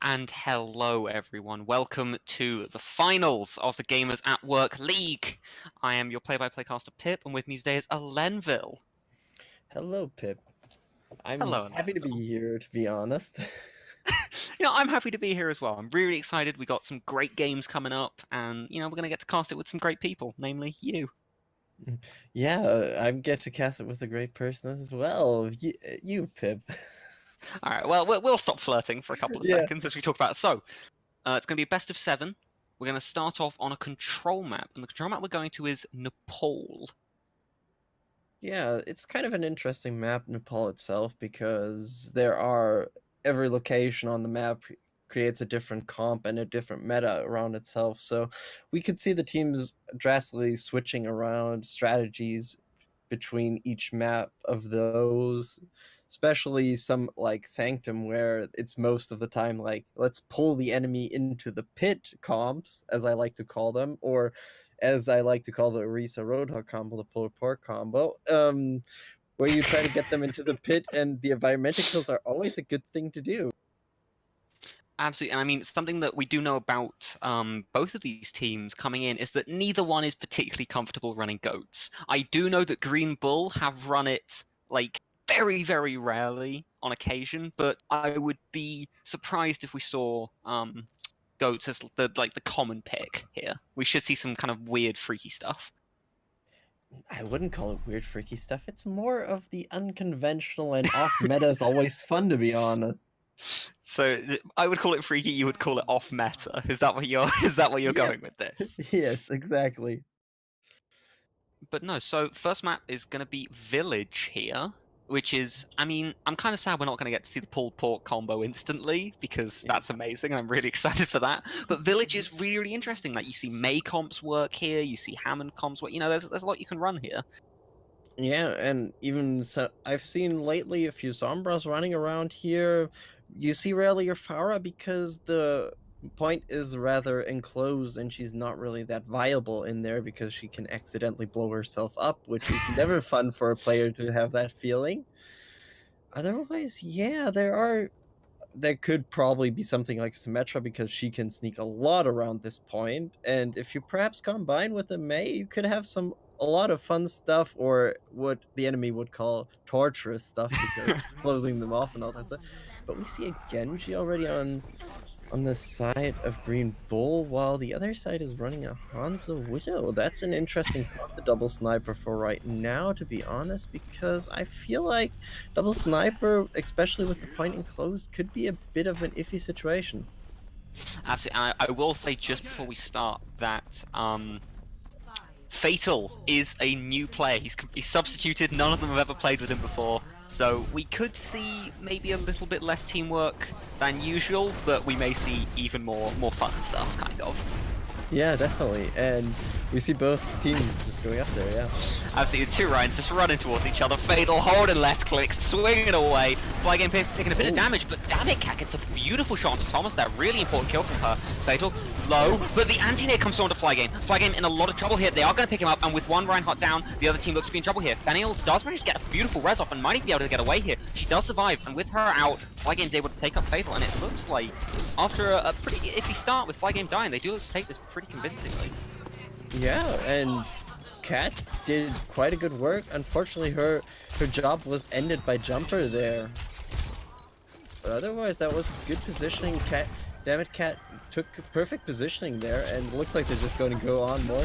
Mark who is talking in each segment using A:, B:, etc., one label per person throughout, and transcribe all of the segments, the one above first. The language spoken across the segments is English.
A: And hello everyone, welcome to the finals of the Gamers at Work League. I am your play-by-play caster Pip, and with me today is Alenville.
B: Hello, Pip. I'm
A: Hello,
B: happy to
A: Alenville.
B: be here, to be honest.
A: I'm happy to be here as well. I'm really excited. We got some great games coming up, and we're going to get to cast it with some great people, namely you.
B: Yeah, I get to cast it with a great person as well. You Pip.
A: All right, well, we'll stop flirting for a couple of
B: Yeah.
A: seconds as we talk about it. So, it's going to be a best of 7. We're going to start off on a control map, and the control map we're going to is Nepal.
B: Yeah, it's kind of an interesting map, Nepal itself, because every location on the map creates a different comp and a different meta around itself. So we could see the teams drastically switching around strategies between each map of those, especially some like Sanctum, where it's most of the time like, let's pull the enemy into the pit comps, as I like to call them, or as I like to call the Orisa Roadhog combo, the pull pork combo, where you try to get them into the pit, and the environmental kills are always a good thing to do.
A: Absolutely, and I mean, something that we do know about both of these teams coming in is that neither one is particularly comfortable running goats. I do know that Green Bull have run it, like, very, very rarely on occasion, but I would be surprised if we saw goats as the common pick here. We should see some kind of weird, freaky stuff.
B: I wouldn't call it weird, freaky stuff. It's more of the unconventional and off-meta is always fun, to be honest.
A: So I would call it freaky. You would call it off meta. Is that what you're going with this?
B: Yes, exactly.
A: But no. So first map is going to be Village here, which is, I mean, I'm kind of sad we're not going to get to see the pulled pork combo instantly because that's amazing and I'm really excited for that. But Village is really, really interesting. Like, you see May comps work here, you see Hammond comps work. There's a lot you can run here.
B: Yeah, and even so, I've seen lately a few Sombras running around here. You see rarely your Farah because the point is rather enclosed and she's not really that viable in there because she can accidentally blow herself up, which is never fun for a player to have that feeling. Otherwise, yeah, there could probably be something like Symmetra because she can sneak a lot around this point, and if you perhaps combine with a Mei, you could have a lot of fun stuff, or what the enemy would call torturous stuff, because closing them off and all that stuff. But we see a Genji already on the side of Green Bull, while the other side is running a Hanzo Widow. That's an interesting the double sniper for right now, to be honest, because I feel like double sniper, especially with the point enclosed, could be a bit of an iffy situation.
A: Absolutely. And I will say just before we start that Fatal is a new player. He's substituted. None of them have ever played with him before. So we could see maybe a little bit less teamwork than usual, but we may see even more fun stuff, kind of.
B: Yeah, definitely. And we see both teams just going up there, yeah.
A: Absolutely, the two Ryans just running towards each other. Fatal holding left clicks, swinging it away. Flygame taking a bit of damage, but damn it, Cat gets a beautiful shot onto Thomas there. Really important kill from her. Fatal, low, but the anti-nade comes onto Flygame. Flygame in a lot of trouble here. They are going to pick him up, and with one Reinhardt down, the other team looks to be in trouble here. Fenil does manage to get a beautiful res off and might even be able to get away here. She does survive, and with her out, Flygame's able to take up Fatal, and it looks like, after a pretty iffy start with Flygame dying, they do look to take this pretty convincingly.
B: Yeah, and Cat did quite a good work. Unfortunately, her job was ended by Jumper there. But otherwise, that was good positioning. Damn it, Cat took perfect positioning there, and looks like they're just going to go on more.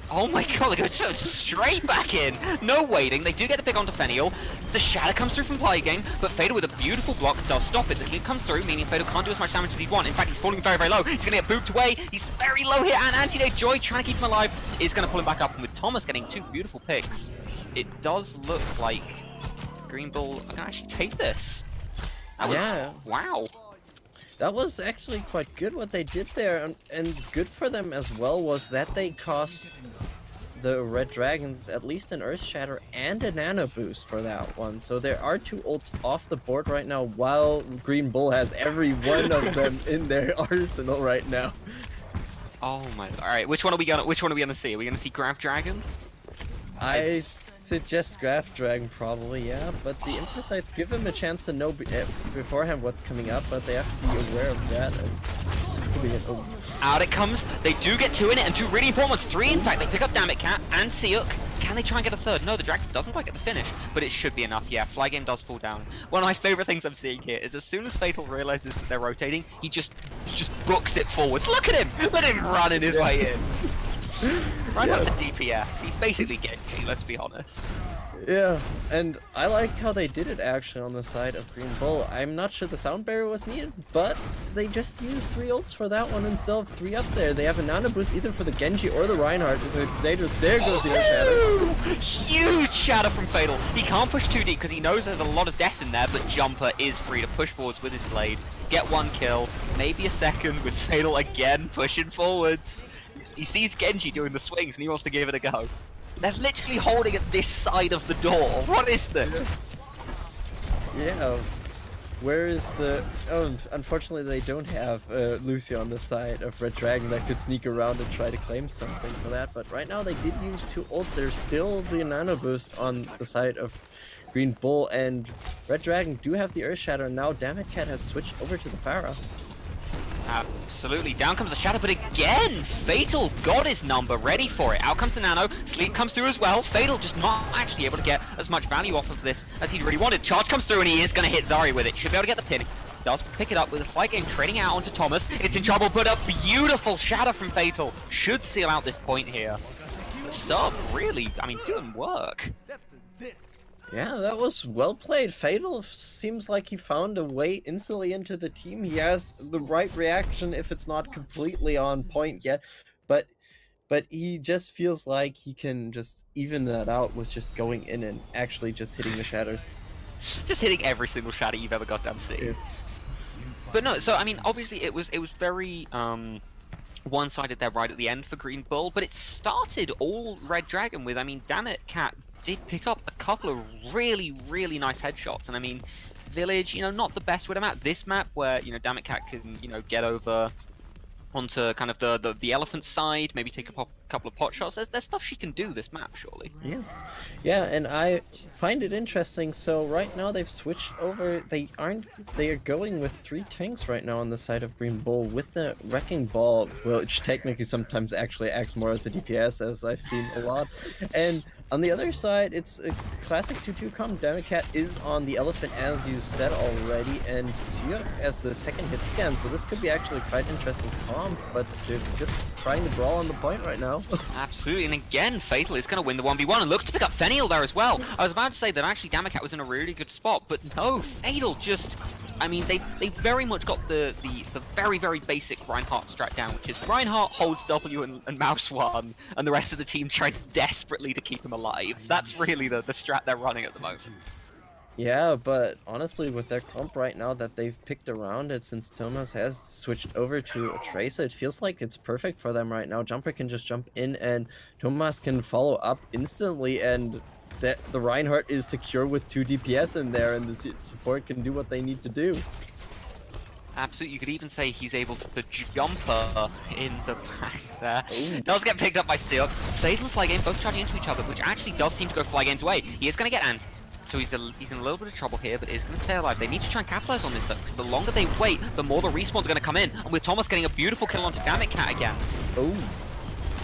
A: Oh my god, they go straight back in! No waiting, they do get the pick onto Fenil. The shatter comes through from Flygame, but Fatal with a beautiful block does stop it. The sleep comes through, meaning Fatal can't do as much damage as he'd want. In fact, he's falling very, very low. He's gonna get booped away. He's very low here, and Anti-Nade Joy, trying to keep him alive, is gonna pull him back up. And with Thomas getting 2 beautiful picks, it does look like Green Bull can actually take this. That was,
B: yeah.
A: Wow.
B: That was actually quite good what they did there, and good for them as well was that they cost the Red Dragons at least an Earth Shatter and a Nano Boost for that one. So there are 2 ults off the board right now, while Green Bull has every one of them in their arsenal right now.
A: Oh my! All right, which one are we gonna see? Are we gonna see Grav Dragon?
B: I suggest Draft Dragon probably, yeah, but the Infinite give them a chance to know beforehand what's coming up, but they have to be aware of that. And
A: out it comes. They do get 2 in it, and 2 really important ones. 3, in fact. They pick up Dammit Cat and Seok. Can they try and get a 3rd? No, the Dragon doesn't quite get the finish, but it should be enough. Yeah, Fly Game does fall down. One of my favorite things I'm seeing here is as soon as Fatal realizes that they're rotating, he just books it forwards. Look at him! Let him run in his way in. Reinhardt's a DPS. He's basically Genji, let's be honest.
B: Yeah, and I like how they did it actually on the side of Green Bull. I'm not sure the sound barrier was needed, but they just used 3 ults for that one instead of 3 up there. They have a nano boost either for the Genji or the Reinhardt, so there goes the shadow.
A: Huge shadow from Fatal. He can't push too deep because he knows there's a lot of death in there, but Jumper is free to push forwards with his blade, get 1 kill, maybe a 2nd with Fatal again pushing forwards. He sees Genji doing the swings and he wants to give it a go. They're literally holding at this side of the door. What is this?
B: Yeah. Where is the... Oh, unfortunately they don't have Lucy on the side of Red Dragon that could sneak around and try to claim something for that. But right now they did use 2 ults. There's still the nano boost on the side of Green Bull, and Red Dragon do have the Earth Shatter, and now Dammit Cat has switched over to the Pharah.
A: Absolutely. Down comes the Shadow, but again, Fatal got his number, ready for it. Out comes the Nano, Sleep comes through as well. Fatal just not actually able to get as much value off of this as he really wanted. Charge comes through and he is going to hit Zari with it. Should be able to get the pin. Does pick it up with a Flight Game trading out onto Thomas. It's in trouble, but a beautiful Shadow from Fatal should seal out this point here. The sub really, I mean, doing work.
B: Yeah, that was well played. Fatal seems like he found a way instantly into the team. He has the right reaction if it's not completely on point yet, but he just feels like he can just even that out with just going in and actually just hitting the shatters.
A: Just hitting every single shadow you've ever goddamn seen.
B: Yeah.
A: But no, so I mean, obviously it was very one-sided there right at the end for Green Bull, but it started all Red Dragon with, I mean, Dammit Cat did pick up a couple of really, really nice headshots, and I mean, Village, you know, not the best with him at this map where, you know, Dammit Cat can, you know, get over onto kind of the elephant side, maybe take a couple of pot shots. There's stuff she can do this map, surely.
B: Yeah, and I find it interesting. So right now they've switched over. They are going with 3 tanks right now on the side of Green Bull with the Wrecking Ball, which technically sometimes actually acts more as a DPS, as I've seen a lot. And on the other side, it's a classic 2-2 comp. Dammit Cat is on the elephant, as you said already, and Seok as the 2nd hit scan. So this could be actually quite interesting comp, but they're just trying to brawl on the point right now.
A: Absolutely, and again, Fatal is going to win the 1v1 and looks to pick up Fenneal there as well. I was about to say that actually Dammit Cat was in a really good spot, but no, Fatal just... I mean, they very much got the very, very basic Reinhardt strat down, which is Reinhardt holds W and mouse 1, and the rest of the team tries desperately to keep him alive. That's really the strat they're running at the moment.
B: Yeah, but honestly, with their comp right now that they've picked around it, since Thomas has switched over to a Tracer, it feels like it's perfect for them right now. Jumper can just jump in, and Thomas can follow up instantly, and that the Reinhardt is secure with 2 DPS in there, and the support can do what they need to do.
A: Absolutely, you could even say he's able to put Jumper in the back there. Ooh. Does get picked up by Seok. Fatal and Fly Game both charging into each other, which actually does seem to go Fly Game's way. He is going to get Ant, so he's in a little bit of trouble here, but is going to stay alive. They need to try and capitalize on this though, because the longer they wait, the more the respawns are going to come in. And with Thomas getting a beautiful kill onto Dammit Cat again.
B: Oh.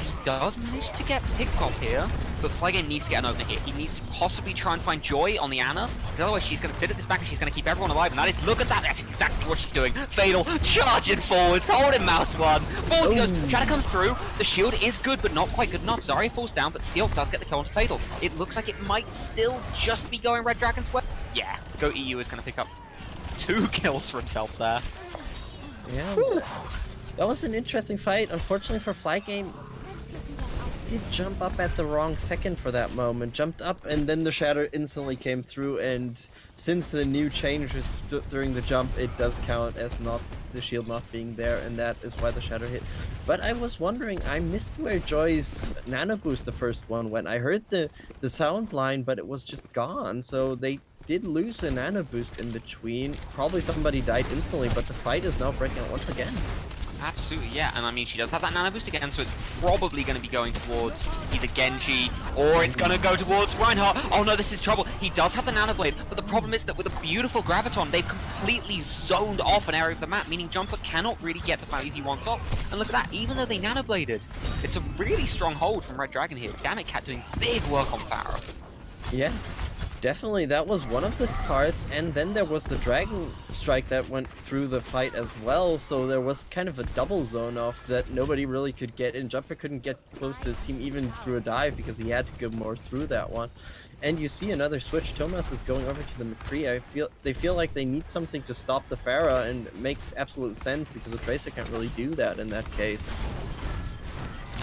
A: He does manage to get picked up here, but Fly Game needs to get an opener here. He needs to possibly try and find Joy on the Ana, because otherwise she's going to sit at this back and she's going to keep everyone alive, and that is, look at that, that's exactly what she's doing. Fatal, charging forwards, holding mouse 1. Forwards goes, Shadow comes through, the shield is good, but not quite good enough. Zarya falls down, but Seok does get the kill on Fatal. It looks like it might still just be going Red Dragon's way. Yeah, Go EU is going to pick up 2 kills for himself there.
B: Yeah, that was an interesting fight. Unfortunately for Fly Game, did jump up at the wrong second for that moment. Jumped up and then the shatter instantly came through, and since the new changes during the jump, it does count as not the shield not being there, and that is why the shatter hit. But I was wondering, I missed where Joy's nano boost, the first one, went. I heard the sound line, but it was just gone, so they did lose a nano boost in between. Probably somebody died instantly, but the fight is now breaking out once again.
A: Absolutely, yeah. And I mean, she does have that nano boost again, so it's probably going to be going towards either Genji or it's going to go towards Reinhardt. Oh no, this is trouble. He does have the nano blade, but the problem is that with a beautiful graviton, they've completely zoned off an area of the map, meaning Jumper cannot really get the value he wants off. And look at that, even though they nano bladed, it's a really strong hold from Red Dragon here. Damn it, Cat doing big work on Pharah.
B: Yeah. Definitely, that was one of the parts, and then there was the Dragon Strike that went through the fight as well, so there was kind of a double zone off that nobody really could get in. Jumper couldn't get close to his team even through a dive because he had to go more through that one. And you see another switch. Thomas is going over to the McCree. They feel like they need something to stop the Pharah, and it makes absolute sense because the Tracer can't really do that in that case.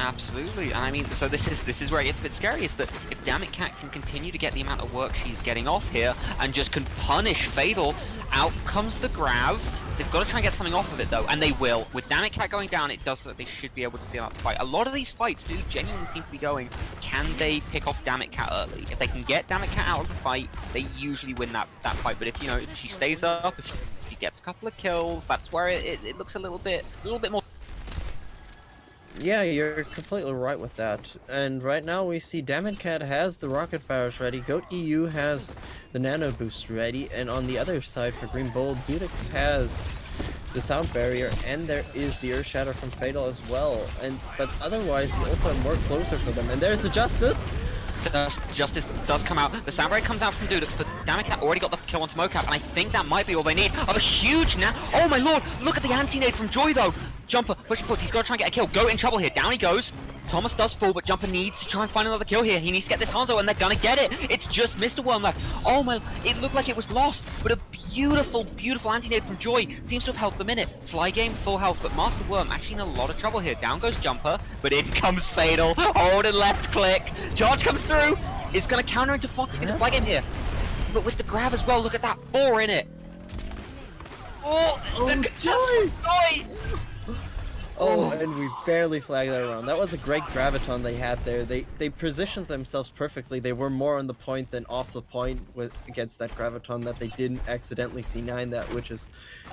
A: Absolutely, and I mean, so this is where it gets a bit scary, is that if Dammit Cat can continue to get the amount of work she's getting off here, and just can punish Fatal, out comes the grab. They've got to try and get something off of it though, and they will. With Dammit Cat going down, it does that they should be able to see out the fight. A lot of these fights do genuinely seem to be going, can they pick off Dammit Cat early? If they can get Dammit Cat out of the fight, they usually win that fight. But if, you know, if she stays up, if she gets a couple of kills, that's where it looks a little bit more.
B: Yeah, you're completely right with that. And right now we see Dammit Cat has the rocket barrage ready, Goat EU has the nano boost ready, and on the other side for Green Bull, Dudix has the sound barrier, and there is the Earth Shatter from Fatal as well. But otherwise, the ults are more closer for them. And there's the Justice!
A: Justice does come out. The Samurai comes out from Dudix, but Dammit Cat already got the kill onto Mocap, and I think that might be all they need. Of a huge oh my lord! Look at the anti-nade from Joy though! Jumper, push and push, he's got to try and get a kill. Goat in trouble here, down he goes. Thomas does fall, but Jumper needs to try and find another kill here. He needs to get this Hanzo, and they're gonna get it. It's just Mr. Worm left. Oh my, it looked like it was lost, but a beautiful, beautiful anti-nade from Joy seems to have helped them in it. Fly game, full health, but Master Worm actually in a lot of trouble here. Down goes Jumper, but in comes Fatal. Hold and left click. Charge comes through. It's gonna counter into Fly game here. But with the grab as well, look at that, 4 in it. Oh, Joy!
B: Oh, and we barely flagged that around. That was a great graviton they had there. They positioned themselves perfectly. They were more on the point than off the point against that graviton, that they didn't accidentally C9 that, which is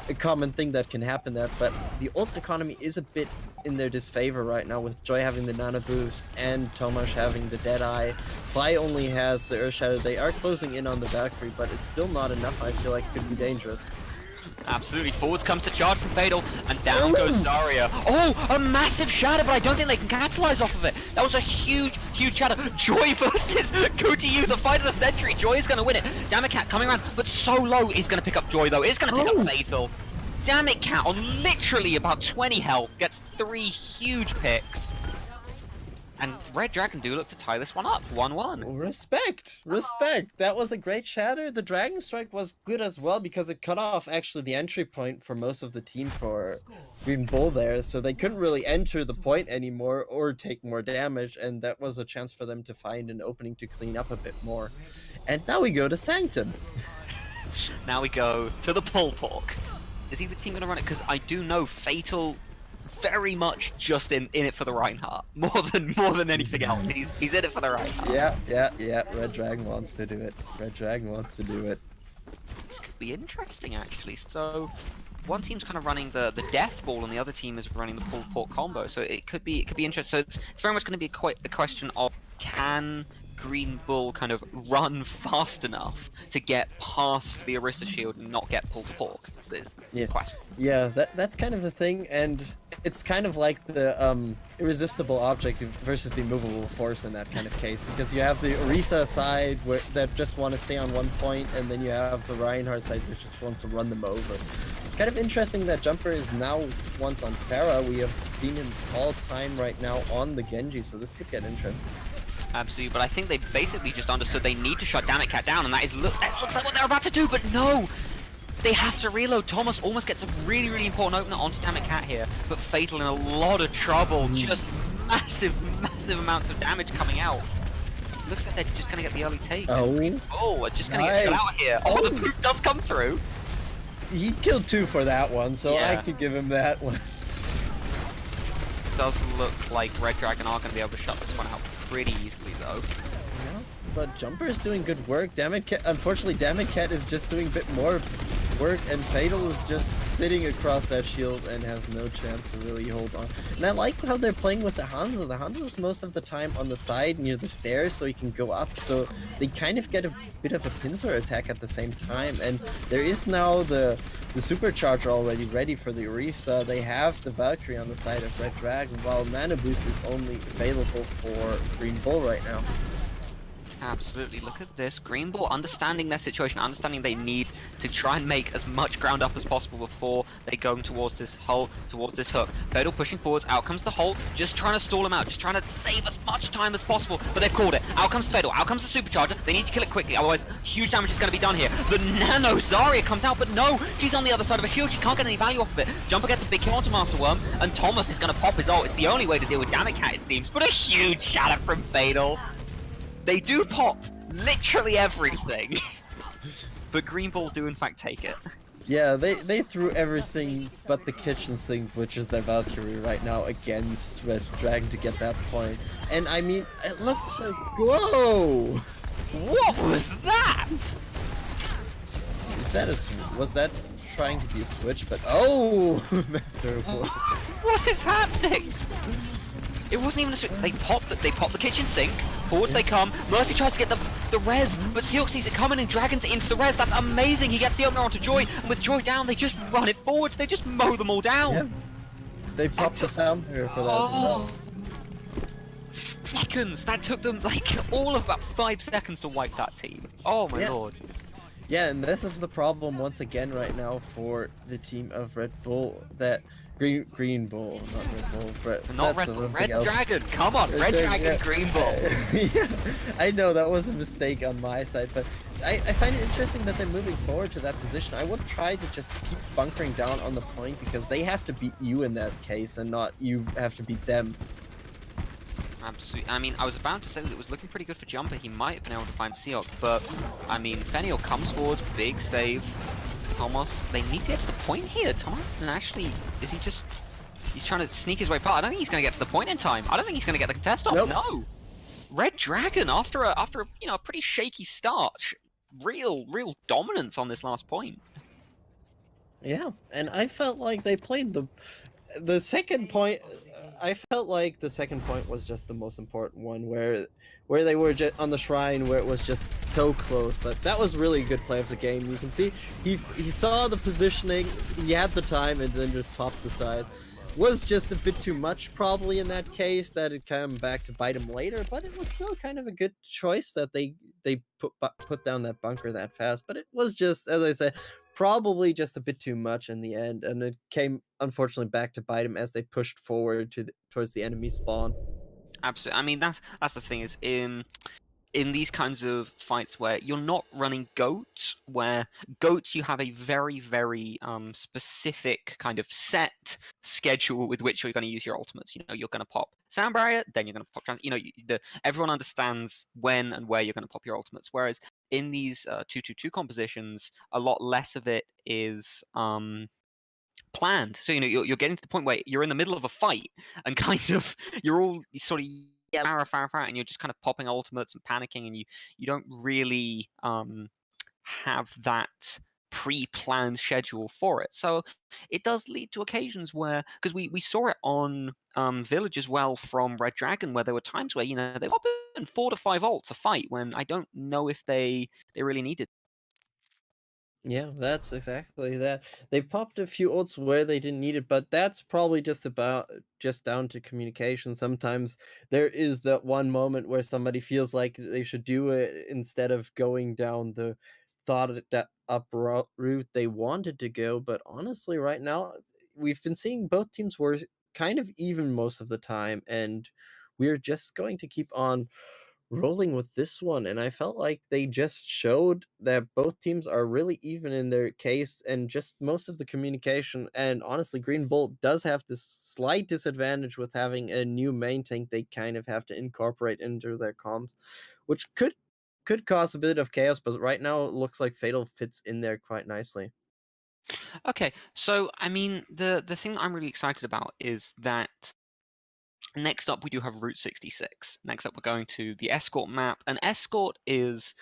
B: a common thing that can happen there. But the ult economy is a bit in their disfavor right now, with Joy having the nano boost and Tomasz having the Deadeye. Fly only has the Earth Shadow. They are closing in on the Valkyrie, but it's still not enough. I feel like it could be dangerous.
A: Absolutely, forwards comes to charge from Fatal, and down goes Zarya. Oh, a massive shatter, but I don't think they can capitalize off of it. That was a huge, huge shatter. Joy versus GoToYou, the fight of the century. Joy is going to win it. Dammit Cat coming around, but so low. He's going to pick up Joy, though. He's going to pick up Fatal. Dammit Cat on literally about 20 health gets 3 huge picks. And Red Dragon do look to tie this one up, 1-1.
B: Respect! Respect! That was a great shatter. The Dragon Strike was good as well because it cut off actually the entry point for most of the team for Green Bull there, so they couldn't really enter the point anymore or take more damage, and that was a chance for them to find an opening to clean up a bit more. And now we go to Sanctum.
A: Now we go to the pull pork. Is he the team gonna run it? Because I do know Fatal very much just in it for the Reinhardt, more than anything else. He's in it for the Reinhardt.
B: Yeah. Red Dragon wants to do it. Red Dragon wants to do it.
A: This could be interesting actually. So one team's kind of running the death ball, and the other team is running the pull pork combo. So it could be interesting. So it's very much going to be a question of, can Green Bull kind of run fast enough to get past the Orisa shield and not get pulled pork? That's the question.
B: Yeah, that's kind of the thing, and it's kind of like the irresistible object versus the immovable force in that kind of case, because you have the Orisa side that just want to stay on one point, and then you have the Reinhardt side that just wants to run them over. It's kind of interesting that Jumper is now once on Pharah. We have seen him all time right now on the Genji, so this could get interesting.
A: Absolutely, but I think they basically just understood they need to shut Dammit Cat down, and that looks like what they're about to do, but no! They have to reload. Thomas almost gets a really, really important opener onto Dammit Cat here, but Fatal in a lot of trouble. Just massive amounts of damage coming out. Looks like they're just going to get the early take. Oh, we're just going to get shut out here. Oh, the poop does come through.
B: He killed 2 for that one, so yeah. I could give him that one.
A: Does look like Red Dragon are going to be able to shut this one out pretty easily, though.
B: Yeah, but Jumper is doing good work. Unfortunately, Dammit Cat is just doing a bit more work, and Fatal is just sitting across that shield and has no chance to really hold on. And I like how they're playing with the Hanzo. The Hanzo is most of the time on the side near the stairs, so he can go up, so they kind of get a bit of a pincer attack at the same time. And there is now the supercharger already ready for the Orisa. They have the Valkyrie on the side of Red Dragon, while Mana Boost is only available for Green Bull right now.
A: Absolutely. Look at this. Green Bull understanding their situation, understanding they need to try and make as much ground up as possible before they go towards this hole, towards this hook. Fatal pushing forwards. Out comes the hole, just trying to stall him out, just trying to save as much time as possible. But they've called it. Out comes Fatal. Out comes the supercharger. They need to kill it quickly, otherwise huge damage is going to be done here. The Nano Zarya comes out, but no, she's on the other side of a shield. She can't get any value off of it. Jumper gets a big kill onto Master Worm, and Thomas is going to pop his ult. It's the only way to deal with Damage Cat, it seems. But a huge shatter from Fatal. They do pop literally everything, but Green Bull do in fact take it.
B: Yeah, they threw everything but the kitchen sink, which is their Valkyrie right now, against Red Dragon to get that point. And I mean, it looked so... Whoa!
A: What was that?
B: Is that was that trying to be a switch? But oh, Master Wolf.
A: What is happening? It wasn't even a switch. They popped the kitchen sink. Forwards they come. Mercy tries to get the res, but Sealk sees it coming and dragons it into the res. That's amazing. He gets the opener onto Joy, and with Joy down, they just run it forwards. They just mow them all down.
B: Yeah. They popped the sound here for that.
A: Oh. Seconds. That took them like all of about 5 seconds to wipe that team. Oh my lord.
B: Yeah, and this is the problem once again right now for the team of Red Bull. That Green Bull, not Red Bull.
A: Not Red Dragon. Come on, Red Dragon, Green Bull.
B: Yeah, I know that was a mistake on my side, but I find it interesting that they're moving forward to that position. I would try to just keep bunkering down on the point, because they have to beat you in that case, and not you have to beat them.
A: Absolutely. I mean, I was about to say that it was looking pretty good for Jumper. He might have been able to find Seok, but I mean, Fenniel comes forward, big save. Thomas, they need to get to the point here. Thomas isn't actually, is he just, he's trying to sneak his way past. I don't think he's going to get to the point in time. I don't think he's going to get the contest off.
B: Nope.
A: No. Red Dragon, after a you know, a pretty shaky start, real dominance on this last point.
B: Yeah, and I felt like they played the second point. I felt like the second point was just the most important one, where they were just on the shrine, where it was just so close. But that was really a good play of the game. You can see he saw the positioning, he had the time, and then just popped the side. Was just a bit too much probably in that case, that it came back to bite him later, but it was still kind of a good choice that they put down that bunker that fast. But it was just, as I said, probably just a bit too much in the end, and it came unfortunately back to bite him as they pushed forward towards the enemy spawn.
A: Absolutely. I mean, that's the thing, is in these kinds of fights where you're not running goats, where goats you have a very specific kind of set schedule with which you're going to use your ultimates. You know, you're going to pop sound barrier, then you're going to pop trans. You know, everyone understands when and where you're going to pop your ultimates. Whereas in these 2-2-2 compositions, a lot less of it is planned. So you know, you're getting to the point where you're in the middle of a fight and kind of you're all sort of Farah, and you're just kind of popping ultimates and panicking, and you don't really have that pre-planned schedule for it. So it does lead to occasions where, because we saw it on Village as well from Red Dragon, where there were times where, you know, they pop in 4 to 5 ults a fight when I don't know if they really needed.
B: Yeah, that's exactly that. They popped a few ults where they didn't need it, but that's probably just down to communication. Sometimes there is that one moment where somebody feels like they should do it instead of going down the up route they wanted to go. But honestly, right now, we've been seeing both teams were kind of even most of the time, and we're just going to keep on rolling with this one. And I felt like they just showed that both teams are really even in their case, and just most of the communication. And honestly, Green Bull does have this slight disadvantage with having a new main tank they kind of have to incorporate into their comms, which could cause a bit of chaos, but right now it looks like Fatal fits in there quite nicely.
A: Okay, so I mean, the thing that I'm really excited about is that next up we do have Route 66. Next up we're going to the Escort map, and Escort is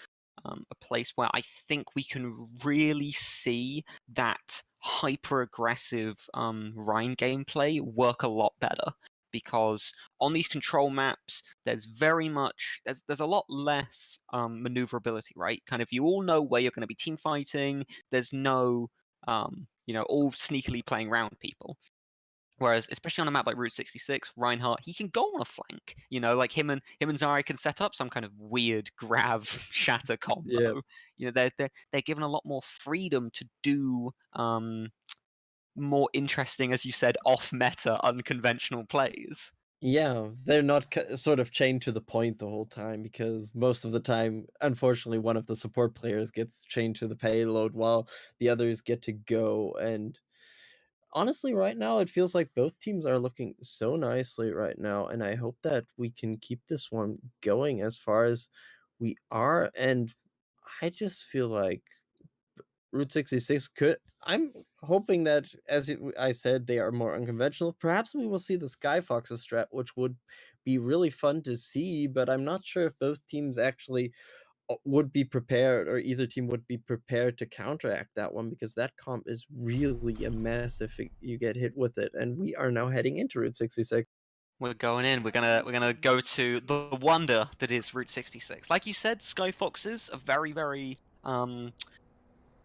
A: a place where I think we can really see that hyper-aggressive Rhine gameplay work a lot better. Because on these control maps, there's there's a lot less maneuverability, right? Kind of you all know where you're going to be team fighting. There's no all sneakily playing around people. Whereas, especially on a map like Route 66, Reinhardt, he can go on a flank. Like him and Zarya can set up some kind of weird grab shatter combo.
B: Yeah.
A: They're given a lot more freedom to do more interesting, as you said, off-meta, unconventional plays.
B: Yeah, they're not sort of chained to the point the whole time, because most of the time, unfortunately, one of the support players gets chained to the payload while the others get to go. And honestly, right now, it feels like both teams are looking so nicely right now, and I hope that we can keep this one going as far as we are. And I just feel like Route 66 could. I'm hoping that, as I said, they are more unconventional. Perhaps we will see the Sky Foxes strat, which would be really fun to see, but I'm not sure if both teams actually would be prepared, or either team would be prepared to counteract that one, because that comp is really a mess if you get hit with it. And we are now heading into Route 66.
A: We're going in. We're gonna go to the wonder that is Route 66. Like you said, Sky Foxes are very, very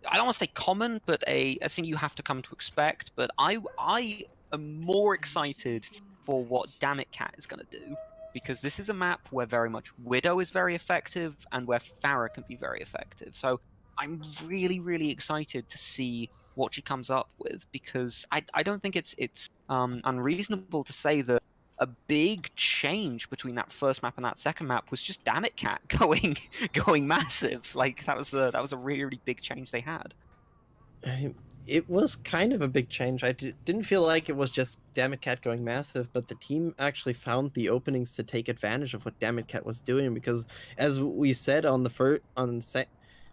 A: I don't want to say common, but a thing you have to come to expect. But I am more excited for what Dammit Cat is going to do, because this is a map where very much Widow is very effective and where Pharah can be very effective. So I'm really, really excited to see what she comes up with, because I don't think it's unreasonable to say that a big change between that first map and that second map was just Dammit Cat going massive. Like that was a really, really big change they had.
B: It was kind of a big change. I didn't feel like it was just Dammit Cat going massive, but the team actually found the openings to take advantage of what Dammit Cat was doing, because as we said on the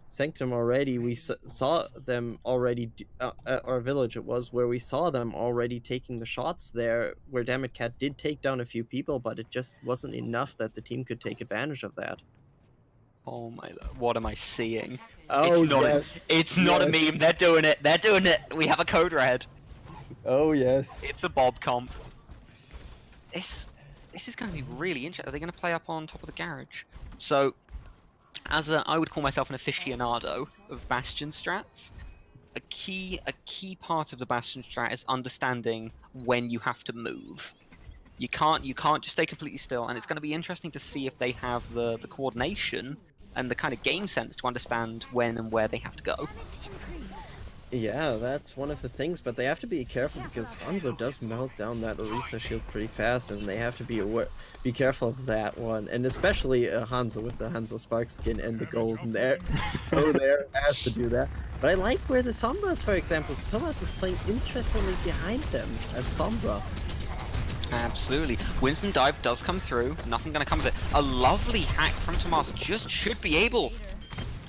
B: Sanctum already, we saw them already at our village. It was where we saw them already taking the shots there, where Dammit Cat did take down a few people, but it just wasn't enough that the team could take advantage of that.
A: Oh my! What am I seeing?
B: Oh,
A: it's not a meme. They're doing it. They're doing it. We have a code red.
B: Oh yes.
A: It's a Bob comp. This is going to be really interesting. Are they going to play up on top of the garage? So, I would call myself an aficionado of Bastion strats. A key part of the Bastion strat is understanding when you have to move. You can't just stay completely still, and it's going to be interesting to see if they have the coordination and the kind of game sense to understand when and where they have to go.
B: Yeah, that's one of the things, but they have to be careful, because Hanzo does melt down that Orisa shield pretty fast, and they have to be careful of that one, and especially Hanzo with the Hanzo Spark skin and the golden there. Oh, there has to do that. But I like where the Sombras, for example, Thomas is playing interestingly behind them as Sombra.
A: Absolutely. Winston Dive does come through. Nothing going to come of it. A lovely hack from Tomas just should be able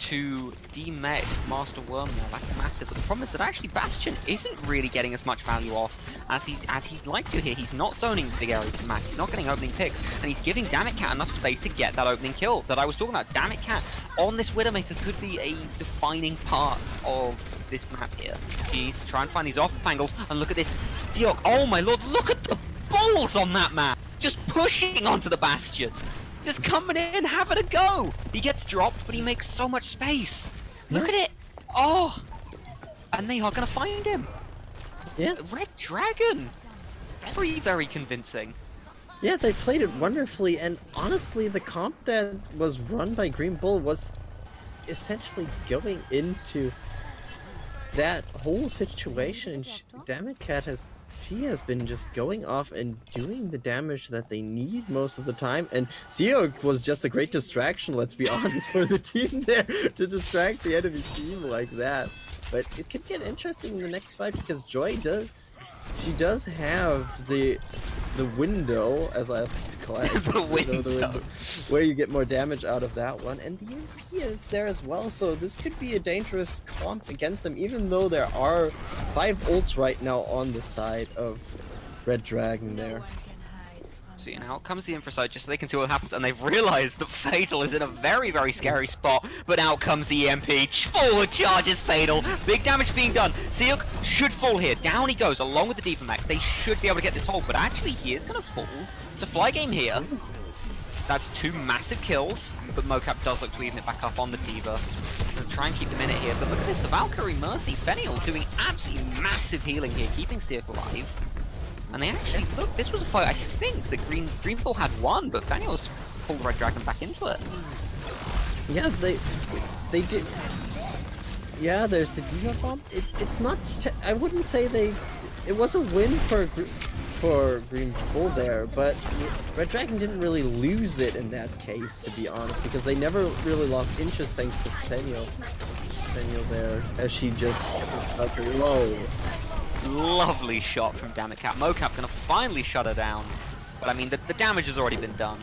A: to demech Master Worm there. That's massive. But the problem is that actually Bastion isn't really getting as much value off as he'd like to here. He's not zoning big areas of the map. He's not getting opening picks, and he's giving Dammit Cat enough space to get that opening kill that I was talking about. Dammit Cat on this Widowmaker could be a defining part of this map here. He needs to try and find these off angles, and look at this Stiok. Oh my lord, look at the balls on that map! Just pushing onto the Bastion! Just coming in, having a go! He gets dropped, but he makes so much space! Look at it! Oh! And they are gonna find him!
B: Yeah.
A: Red Dragon! Very, very convincing.
B: Yeah, they played it wonderfully, and honestly, the comp that was run by Green Bull was essentially going into that whole situation. Dammit Cat has been just going off and doing the damage that they need most of the time, and Seok was just a great distraction, let's be honest, for the team there to distract the enemy team like that. But it could get interesting in the next fight, because Joy does have the window, as I like to call it.
A: The window.
B: Where you get more damage out of that one, and the EMP is there as well, so this could be a dangerous comp against them, even though there are 5 ults right now on the side of Red Dragon there.
A: See, and out comes the Infraside just so they can see what happens, and they've realized that Fatal is in a very, very scary spot, but out comes the EMP, forward charges Fatal, big damage being done. Seok should fall here, down he goes, along with the D.Va mech. They should be able to get this hold, but actually he is going to fall. It's a fly game here. That's 2 massive kills, but Mocap does look to even it back up on the D.Va. Gonna try and keep them in it here, but look at this, the Valkyrie Mercy, Fenil doing absolutely massive healing here, keeping Seok alive. And they actually, look, this was a fight I think that Greenville had won, but Daniels pulled Red Dragon back into it.
B: Yeah, they did. Yeah, there's the D.Va bomb. It's not. I wouldn't say it was a win for Greenville there, but Red Dragon didn't really lose it in that case, to be honest, because they never really lost interest thanks to Daniel there, as she just kept her low.
A: Lovely shot from Damitcat. Mocap gonna finally shut her down, but I mean the damage has already been done.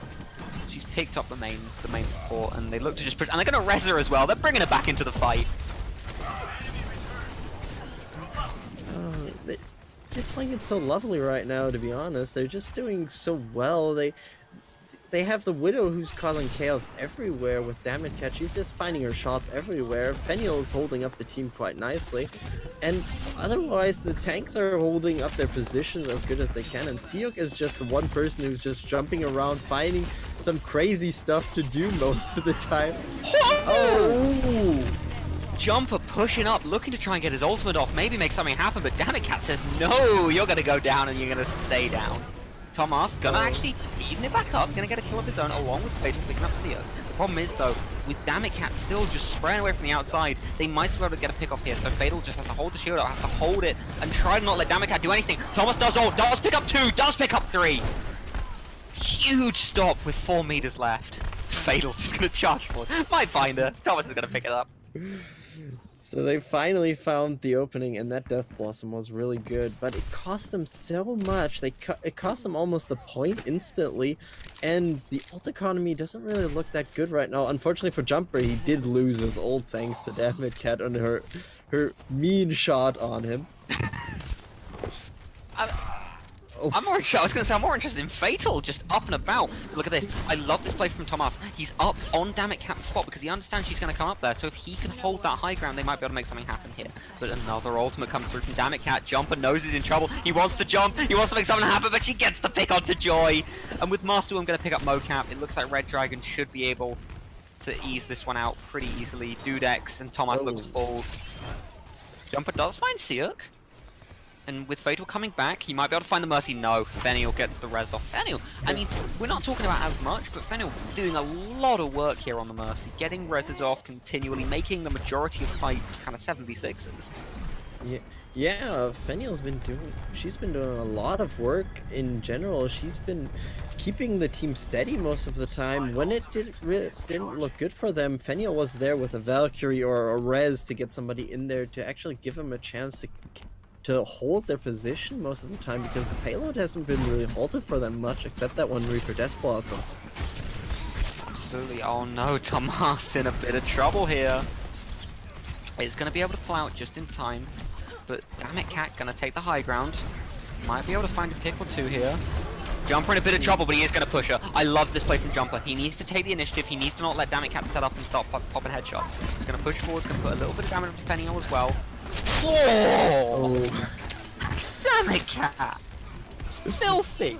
A: She's picked up the main support, and they look to just push, and they're gonna res her as well. They're bringing her back into the fight.
B: They're playing it so lovely right now, to be honest. They're just doing so well. They have the Widow who's causing chaos everywhere with Damitcat. She's just finding her shots everywhere. Fenil is holding up the team quite nicely. And otherwise, the tanks are holding up their positions as good as they can. And Seok is just the one person who's just jumping around, finding some crazy stuff to do most of the time. Oh!
A: Jumper pushing up, looking to try and get his ultimate off, maybe make something happen, but Damitcat says, no, you're gonna go down and you're gonna stay down. Thomas gonna actually even it back up, gonna get a kill of his own along with Fatal picking up Seok. The problem is though, with Damitcat still just spraying away from the outside, they might be able to get a pick off here, so Fatal just has to hold the shield up, has to hold it, and try to not let Damitcat do anything. Thomas does ult, does pick up 2, does pick up 3! Huge stop with 4 meters left. Fatal just gonna charge for it. Might find her, Thomas is gonna pick it up.
B: So they finally found the opening, and that Death Blossom was really good, but it cost them so much. It cost them almost the point instantly, and the ult economy doesn't really look that good right now. Unfortunately for Jumper, he did lose his ult thanks to Damitcat and her mean shot on him.
A: I'm more interested, I was going to say, I'm more interested in Fatal, just up and about. Look at this. I love this play from Thomas. He's up on Damitcat's spot because he understands she's going to come up there. So if he can hold that high ground, they might be able to make something happen here. But another ultimate comes through from Damitcat. Jumper knows he's in trouble. He wants to jump. He wants to make something happen, but she gets the pick onto Joy. And with Master, I'm going to pick up Mocap. It looks like Red Dragon should be able to ease this one out pretty easily. Dudex and Thomas look to fall. Jumper does find Seok. And with Fatal coming back, he might be able to find the Mercy. No, Fenil gets the res off. Fenil, I mean, we're not talking about as much, but Fenil doing a lot of work here on the Mercy, getting reses off continually, making the majority of fights kind of 7v6s.
B: Yeah, Fenil's been doing a lot of work in general. She's been keeping the team steady most of the time. When it didn't look good for them, Fenil was there with a Valkyrie or a res to get somebody in there to actually give them a chance to hold their position most of the time, because the payload hasn't been really halted for them much, except that one Reaper Death Blossom.
A: Absolutely. Oh no, Tomas in a bit of trouble here. He's going to be able to pull out just in time, but Damitcat going to take the high ground. Might be able to find a pick or 2 here. Jumper in a bit of trouble, but he is going to push her. I love this play from Jumper. He needs to take the initiative. He needs to not let Damitcat set up and start popping headshots. He's going to push forward. He's going to put a little bit of damage on Fenil as well. Oh! Damitcat! It's filthy!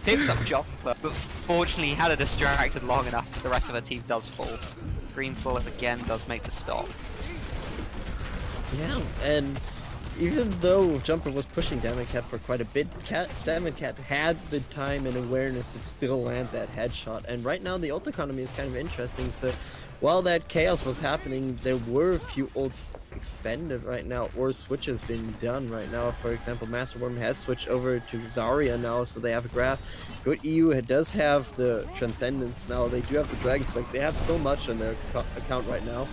A: Picks up Jumper, but fortunately he had her distracted long enough that the rest of her team does fall. Greenville again does make the stop.
B: Yeah, and even though Jumper was pushing Damitcat for quite a bit, Damitcat had the time and awareness to still land that headshot. And right now the ult economy is kind of interesting, so while that chaos was happening, there were a few ults expended right now, or switches being done right now. For example, Master Worm has switched over to Zarya now, so they have a graph. Good EU does have the Transcendence now. They do have the Dragon Strike. They have so much in their account right now.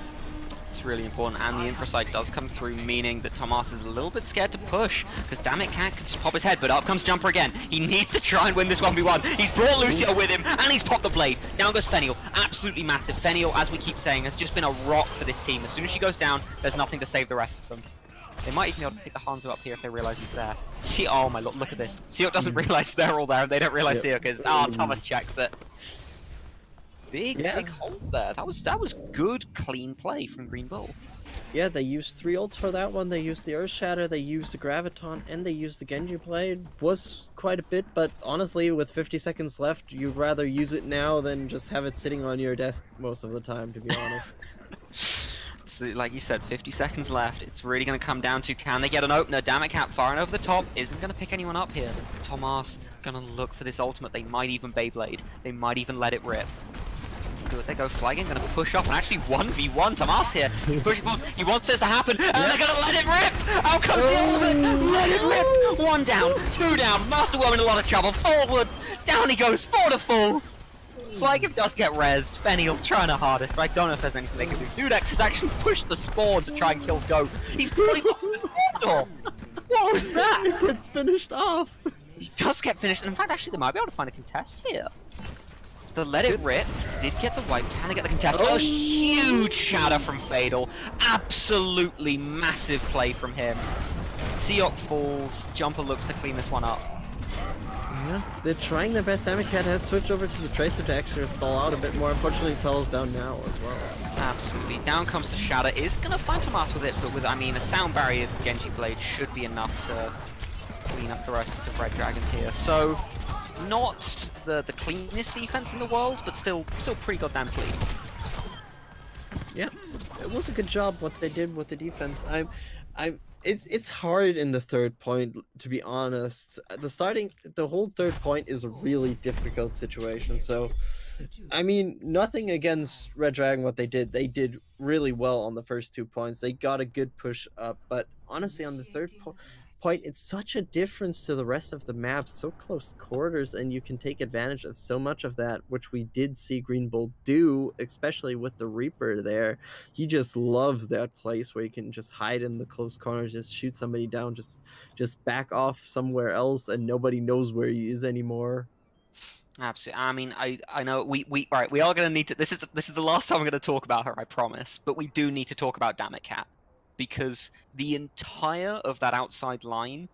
A: It's really important, and the Infrasight does come through, meaning that Tomas is a little bit scared to push, because Damitcat can just pop his head, but up comes Jumper again. He needs to try and win this 1v1. He's brought Lucio with him, and he's popped the blade. Down goes Fenil. Absolutely massive. Fenil, as we keep saying, has just been a rock for this team. As soon as she goes down, there's nothing to save the rest of them. They might even be able to pick the Hanzo up here if they realize he's there. See, oh my lord, look at this. Seok doesn't realize they're all there, and they don't realize Seok is. Oh, Thomas checks it. Big hold there. That was good, clean play from Green Bull.
B: Yeah, they used 3 ults for that one. They used the Earth Shatter, they used the Graviton, and they used the Genji play. It was quite a bit, but honestly, with 50 seconds left, you'd rather use it now than just have it sitting on your desk most of the time, to be honest.
A: So, like you said, 50 seconds left. It's really going to come down to, can they get an opener? Damn it, Cap firing over the top isn't going to pick anyone up here. Tomas going to look for this ultimate. They might even Beyblade. They might even let it rip. They go flagging, gonna push up and actually 1v1 Tomas here. He's pushing forward. He wants this to happen, and they're gonna let it rip! Out comes the ultimate! Let it rip! 1 down, 2 down, Master Worm in a lot of trouble. Forward! Down he goes, 4 to full! Flygive does get rezzed. Fenniel trying the hardest, but I don't know if there's anything they can do. Dudex has actually pushed the spawn to try and kill Go. He's pulling off the spawn door! What was that?
B: It gets finished off!
A: He does get finished, and in fact, actually, they might be able to find a contest here. The let it rip did get the wipe. Can they get the contest? Oh, huge shatter from Fatal. Absolutely massive play from him. Seok falls. Jumper looks to clean this one up.
B: Yeah, they're trying their best. Damage has switched over to the Tracer to actually stall out a bit more. Unfortunately, Fell's down now as well.
A: Absolutely. Down comes the shatter. Is gonna find Tomas with it, but with, I mean, a sound barrier Genji Blade should be enough to clean up the rest of the Red Dragon here. So, not the cleanest defense in the world, but still pretty goddamn clean.
B: Yeah, it was a good job what they did with the defense. It's hard in the 3rd point, to be honest. The whole 3rd point is a really difficult situation. So, I mean, nothing against Red Dragon what they did really well on the first 2 points. They got a good push up, but honestly on the 3rd point, it's such a difference to the rest of the map, so close quarters, and you can take advantage of so much of that, which we did see Green Bull do, especially with the Reaper there. He just loves that place where you can just hide in the close corners, just shoot somebody down, just back off somewhere else, and nobody knows where he is anymore.
A: Absolutely. I mean, I know we all right. We are gonna need to. This is the last time I'm gonna talk about her, I promise. But we do need to talk about Damn It Cat. Because the entire of that outside line,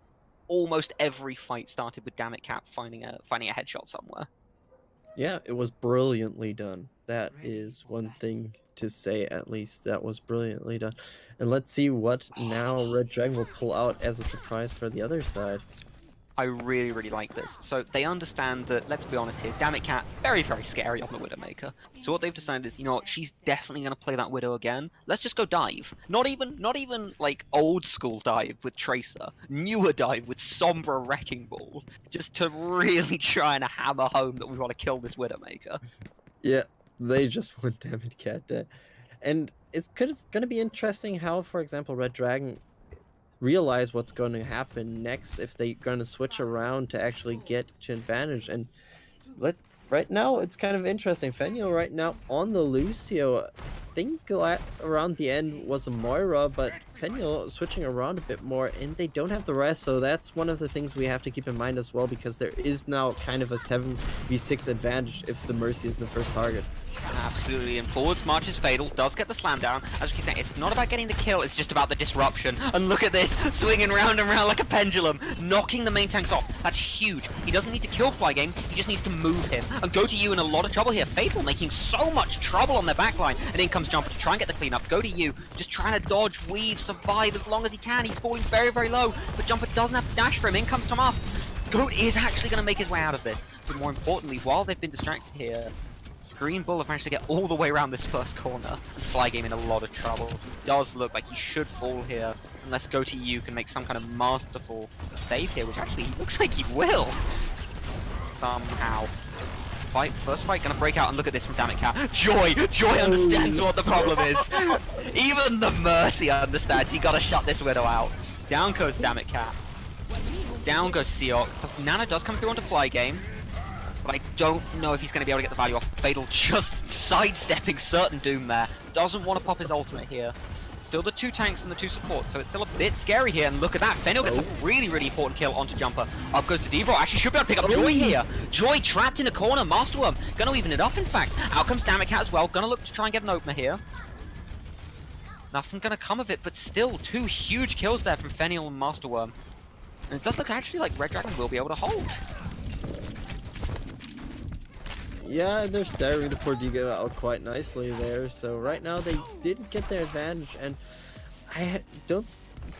A: almost every fight started with Damn It Cat finding a headshot somewhere.
B: Yeah, it was brilliantly done. That is one thing to say, at least. That was brilliantly done. And let's see what now Red Dragon will pull out as a surprise for the other side.
A: I really, really like this. So they understand that, let's be honest here, Damn It Cat, very, very scary on the Widowmaker. So what they've decided is, you know what, she's definitely going to play that Widow again. Let's just go dive. Not even like old school dive with Tracer. Newer dive with Sombra Wrecking Ball. Just to really try and hammer home that we want to kill this Widowmaker.
B: Yeah, they just want Damn It Cat. And it's going to be interesting how, for example, Red Dragon realize what's going to happen next if they're going to switch around to actually get to advantage. And right now it's kind of interesting. Fenniel right now on the Lucio, I think around the end was a Moira, but Fenniel switching around a bit more, and they don't have the rest, so that's one of the things we have to keep in mind as well, because there is now kind of a 7v6 advantage if the Mercy is the first target.
A: Absolutely, and forwards marches Fatal, does get the slam down. As we keep saying, it's not about getting the kill, it's just about the disruption. And look at this, swinging round and round like a pendulum, knocking the main tanks off. That's huge. He doesn't need to kill Flygame, he just needs to move him. And Go to You in a lot of trouble here. Fatal making so much trouble on their backline. And in comes Jumper to try and get the cleanup. Go to You, just trying to dodge, weave, survive as long as he can. He's falling very, very low, but Jumper doesn't have to dash for him. In comes Tomas. Goat is actually going to make his way out of this. But more importantly, while they've been distracted here, Green Bull have managed to get all the way around this first corner. Flygame in a lot of trouble. He does look like he should fall here, unless Go to You can make some kind of masterful save here, which actually looks like he will. Somehow. First fight gonna break out, and look at this from Damn It Cat. Joy understands what the problem is. Even the Mercy understands you gotta shut this Widow out. Down goes Damn It Cat. Down goes Seok. The Nana does come through onto Flygame, but I don't know if he's going to be able to get the value off. Fatal just sidestepping certain Doom there. Doesn't want to pop his ultimate here. Still the 2 tanks and the 2 supports, so it's still a bit scary here. And look at that, Fenniel gets a really, really important kill onto Jumper. Up goes to Devro. Actually should be able to pick up Joy here. Joy trapped in a corner. Masterworm gonna even it up, in fact. Out comes Damn It Cat as well. Gonna look to try and get an opener here. Nothing gonna come of it, but still 2 huge kills there from Fenneil and Masterworm. And it does look actually like Red Dragon will be able to hold.
B: Yeah, they're staring the poor Diga out quite nicely there. So right now they did get their advantage, and don't.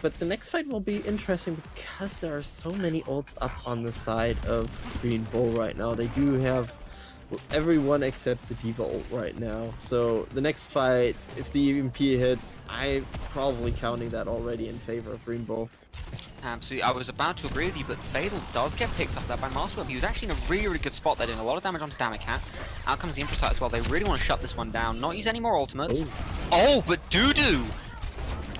B: But the next fight will be interesting because there are so many ults up on the side of Green Bull right now. They do have everyone except the D.Va ult right now. So the next fight, if the EMP hits, I'm probably counting that already in favor of Green Bull.
A: Absolutely, I was about to agree with you, but Fatal does get picked up there by Masterworm. He was actually in a really good spot there, doing a lot of damage onto Damage Out comes the Infrasight as well. They really want to shut this one down, not use any more ultimates. Oh, but Doodoo!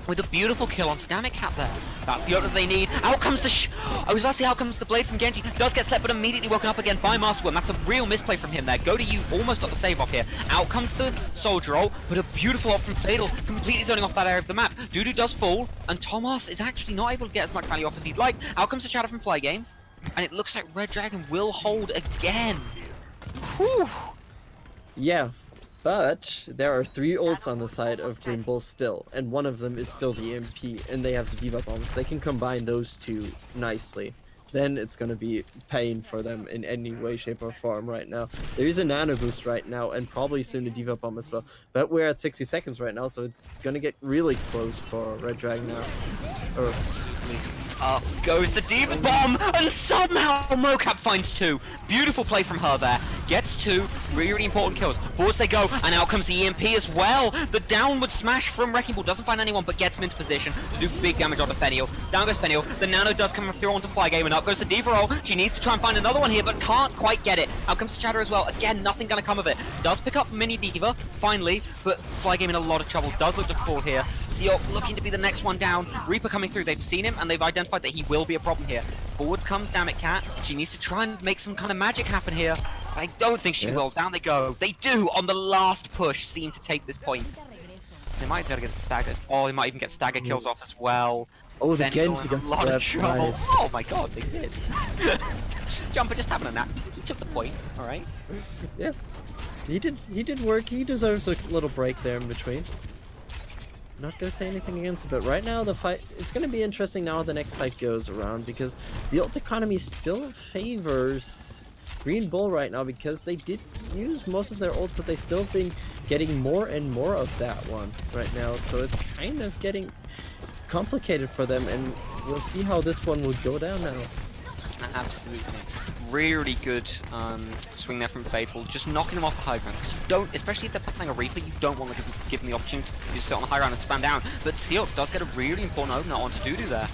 A: With a beautiful kill onto Damage there. That's the ult that they need. Out comes the I was about to say out comes the blade from Genji. Does get slept, but immediately woken up again by Masterworm. That's a real misplay from him there. Go to you, almost got the save off here. Out comes the Soldier ult, but a beautiful ult from Fatal, completely zoning off that area of the map. Doodoo does fall, and Thomas is actually not able to get as much value off as he'd like. Out comes the Shadow from Flygame, and it looks like Red Dragon will hold again. Whew.
B: Yeah. But there are 3 ults on the side of Green Bull still, and one of them is still the EMP, and they have the D.Va bombs. They can combine those 2 nicely. Then it's going to be pain for them in any way, shape, or form right now. There is a nano boost right now, and probably soon a D.Va bomb as well. But we're at 60 seconds right now, so it's going to get really close for Red Dragon now.
A: Up goes the D.Va bomb, and somehow Mocap finds 2. Beautiful play from her there. Gets 2 really important kills. Forwards they go, and out comes the EMP as well. The downward smash from Wrecking Ball doesn't find anyone, but gets him into position to do big damage onto Fenneil. Down goes Fenneil. The nano does come through onto Flygame, and up goes the D.Va roll. She needs to try and find another one here, but can't quite get it. Out comes Shatter as well. Again, nothing gonna come of it. Does pick up Mini D.Va, finally, but Flygame in a lot of trouble. Does look to fall here. Seok looking to be the next one down. Reaper coming through. They've seen him, and they've identified that he will be a problem here. Forwards comes Dammit Cat. She needs to try and make some kind of magic happen here. But I don't think she will. Down they go. They do on the last push seem to take this point. They might be able to get staggered. Oh, they might even get stagger kills off as well.
B: Oh, the
A: Genji
B: Genji got
A: a lot of trouble.
B: nice.
A: Oh my god, they did. Jumper just having a nap. He took the point. All right.
B: Yeah, he did work. He deserves a little break there in between. Not gonna say anything against it, but right now the fight, it's gonna be interesting now how the next fight goes around, because the ult economy still favors Green Bull right now, because they did use most of their ults, but they still been getting more and more of that one right now, so it's kind of getting complicated for them, and we'll see how this one will go down now.
A: Absolutely. Really good swing there from Fatal, just knocking them off the high ground. Because you don't, especially if they're playing a Reaper, you don't want to give them the opportunity to just sit on the high ground and spam down. But Seok does get a really important opener onto Doodoo there.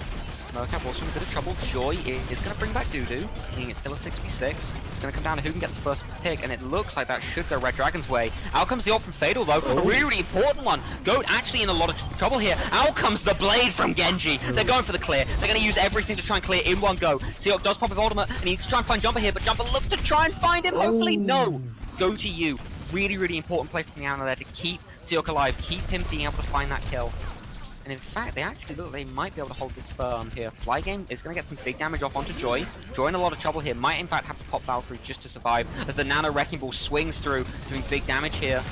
A: Mocap also in a bit of trouble. Joy is going to bring back Doodoo, meaning it's still a 6v6. It's going to come down to who can get the first pick, and it looks like that should go Red Dragon's way. Out comes the ult from Fatal though, a really important one. Goat actually in a lot of trouble here. Out comes the blade from Genji. They're going for the clear. They're going to use everything to try and clear in one go. Seok does pop his ultimate, and he needs to try and find Jumper here, but Jumper looks to try and find him. Hopefully, no. Go to you. Really important play from the Ana there to keep Seok alive, keep him being able to find that kill. And in fact, they actually look like they might be able to hold this firm here. Flygame is going to get some big damage off onto Joy. Joy in a lot of trouble here. Might in fact have to pop Valkyrie just to survive as the Nano Wrecking Ball swings through, doing big damage here.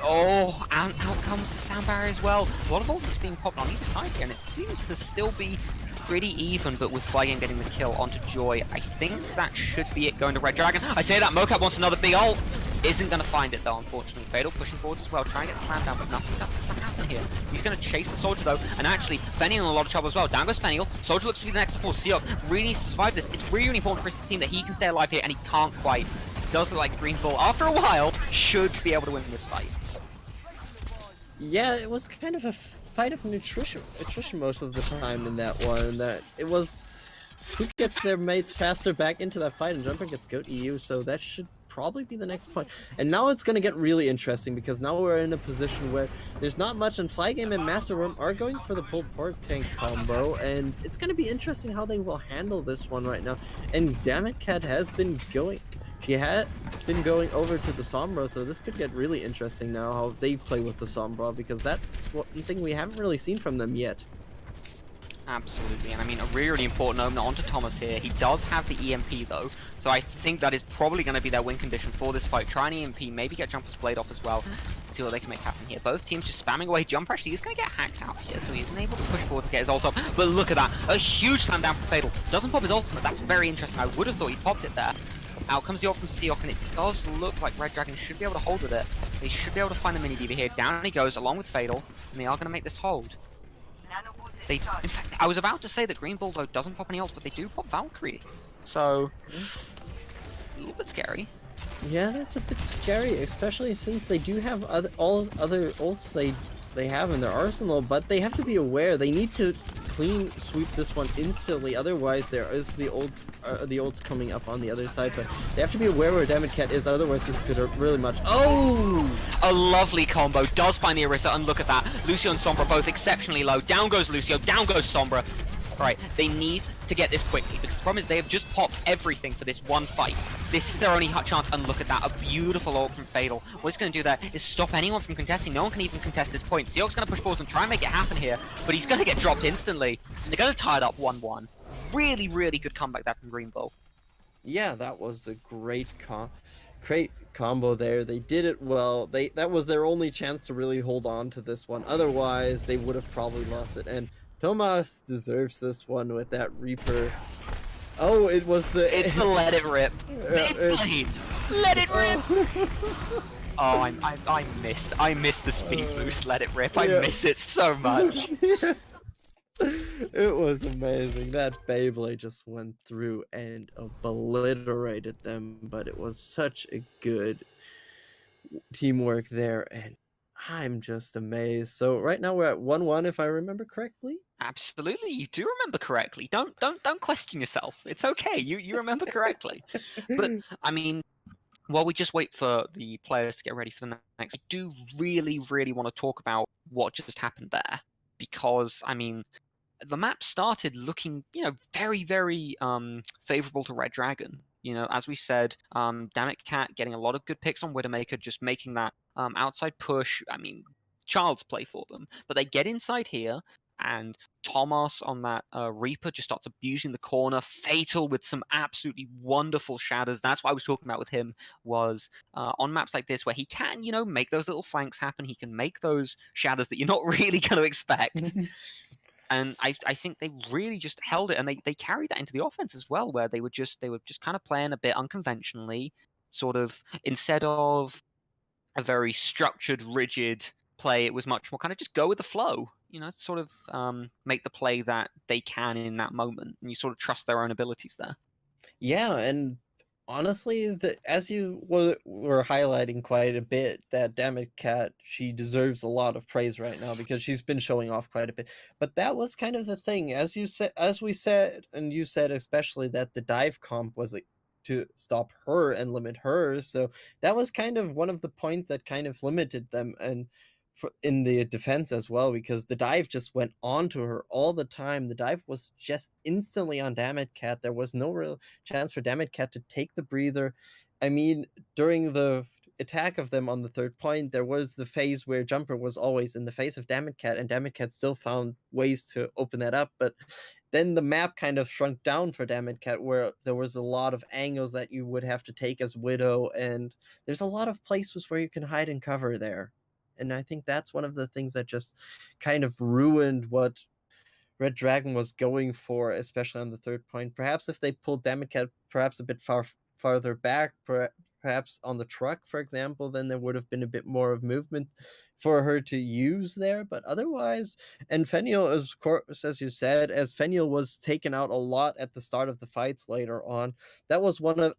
A: Oh, and out comes the sound barrier as well. A lot of ultimates being popped on either side here, and it seems to still be pretty even, but with Flygame getting the kill onto Joy, I think that should be it going to Red Dragon. I say that, Mocap wants another big ult. Isn't going to find it though, unfortunately. Fatal pushing forwards as well, trying to get slammed down, but nothing's going to happen here. He's going to chase the Soldier though, and actually, Fenneil in a lot of trouble as well. Down goes Fenneil. Soldier looks to be the next to fall. Seok really needs to survive this. It's really important for his team that he can stay alive here, and he can't quite. Does look like Green Bull, after a while, should be able to win this fight.
B: Yeah, it was kind of a fight of attrition most of the time in that one. That it was who gets their mates faster back into that fight, and Jumper gets Goat EU, so that should probably be the next point. And now it's going to get really interesting, because now we're in a position where there's not much, and Flygame and Masterworm are going for the pulled pork tank combo, and it's going to be interesting how they will handle this one right now. And Dammit Cat has been going, she had been going over to the Sombra, so this could get really interesting now how they play with the Sombra, because that's one thing we haven't really seen from them yet.
A: Absolutely, and I mean, a really, really important opener onto Thomas here. He does have the EMP though, so I think that is probably going to be their win condition for this fight. Try an EMP, maybe get Jumper's Blade off as well. See what they can make happen here. Both teams just spamming away. Jumper actually is going to get hacked out here, so he isn't able to push forward to get his ult up. But look at that, a huge slam down from Fatal. Doesn't pop his ultimate, that's very interesting. I would have thought he popped it there. Out comes the ult from Seok, and it does look like Red Dragon should be able to hold with it. They should be able to find the mini D.Va here. Down he goes, along with Fatal, and they are going to make this hold. In fact, I was about to say that Green Bull though doesn't pop any ults, but they do pop Valkyrie. So, a little bit scary.
B: Yeah, that's a bit scary, especially since they do have all other ults they have in their arsenal, but they have to be aware they need to clean sweep this one instantly, otherwise there is the ults coming up on the other side, but they have to be aware where Damage Cat is, otherwise this could really much— oh!
A: A lovely combo, does find the Orisa, and look at that. Lucio and Sombra both exceptionally low. Down goes Lucio, down goes Sombra. Alright, they need to get this quickly, because the problem is they have just popped everything for this one fight. This is their only chance, and look at that, a beautiful ult from Fatal. What it's going to do there is stop anyone from contesting. No one can even contest this point. Seok's going to push forward and try and make it happen here, but he's going to get dropped instantly, and they're going to tie it up 1-1. Really, really good comeback there from Green Bull.
B: Yeah, that was a great combo there. They did it well. That was their only chance to really hold on to this one. Otherwise, they would have probably lost it. And Tomas deserves this one with that Reaper. Oh, it was the—
A: it's the let it rip. Let it rip. Oh, I missed the speed boost. Let it rip. I miss it so much.
B: Yes. It was amazing. That Beyblade just went through and obliterated them, but it was such a good teamwork there, and I'm just amazed. So right now we're at 1-1, if I remember correctly.
A: Absolutely, you do remember correctly. Don't question yourself. It's okay. You remember correctly. But I mean, while we just wait for the players to get ready for the next, I do really, really want to talk about what just happened there, because I mean, the map started looking, very, very favorable to Red Dragon. As we said, Dammit Cat getting a lot of good picks on Widowmaker, just making that outside push. I mean, child's play for them. But they get inside here, and Thomas on that Reaper just starts abusing the corner. Fatal with some absolutely wonderful shatters. That's what I was talking about with him, was on maps like this where he can, make those little flanks happen. He can make those shatters that you're not really going to expect. And I think they really just held it, and they carried that into the offense as well, where they were just kind of playing a bit unconventionally, sort of, instead of a very structured, rigid play, it was much more kind of just go with the flow, sort of make the play that they can in that moment, and you sort of trust their own abilities there.
B: Yeah, and honestly, as you were highlighting quite a bit, that Dammit Cat, she deserves a lot of praise right now because she's been showing off quite a bit. But that was kind of the thing, as we said, and you said especially, that the dive comp was to stop her and limit her. So that was kind of one of the points that kind of limited them, and in the defense as well, because the dive just went on to her all the time. The dive was just instantly on Dammit Cat. There was no real chance for Dammit Cat to take the breather. I mean, during the attack of them on the third point, there was the phase where Jumper was always in the face of Dammit Cat, and Dammit Cat still found ways to open that up, but then the map kind of shrunk down for Dammit Cat, where there was a lot of angles that you would have to take as Widow, and there's a lot of places where you can hide and cover there. And I think that's one of the things that just kind of ruined what Red Dragon was going for, especially on the third point. Perhaps if they pulled Dammit Cat perhaps a bit farther back, perhaps on the truck, for example, then there would have been a bit more of movement for her to use there. But otherwise, and Feniel, of course, as you said, as Feniel was taken out a lot at the start of the fights later on, that was one of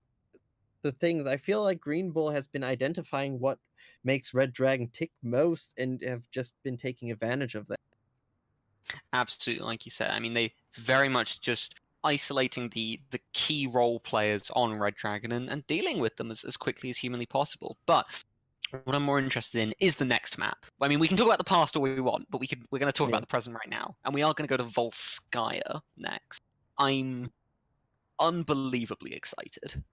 B: the things. I feel like Green Bull has been identifying what makes Red Dragon tick most and have just been taking advantage of that.
A: Absolutely, like you said. I mean, it's very much just isolating the key role players on Red Dragon and dealing with them as quickly as humanly possible. But what I'm more interested in is the next map. I mean, we can talk about the past all we want, but we're going to talk about the present right now. And we are going to go to Volskaya next. I'm unbelievably excited.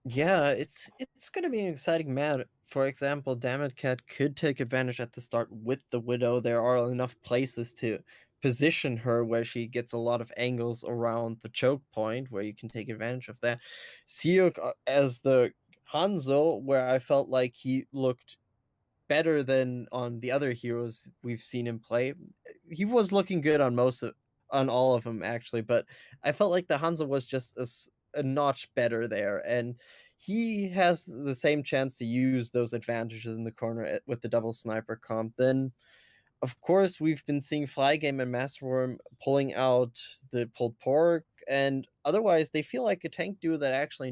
B: Yeah, it's going to be an exciting map. For example, Dammit Cat could take advantage at the start with the Widow. There are enough places to position her where she gets a lot of angles around the choke point where you can take advantage of that. Siuk as the Hanzo, where I felt like he looked better than on the other heroes we've seen him play. He was looking good on on all of them actually, but I felt like the Hanzo was just a notch better there, and he has the same chance to use those advantages in the corner with the double sniper comp. Then of course, we've been seeing Flygame and Masterworm pulling out the pulled pork, and otherwise, they feel like a tank duo that actually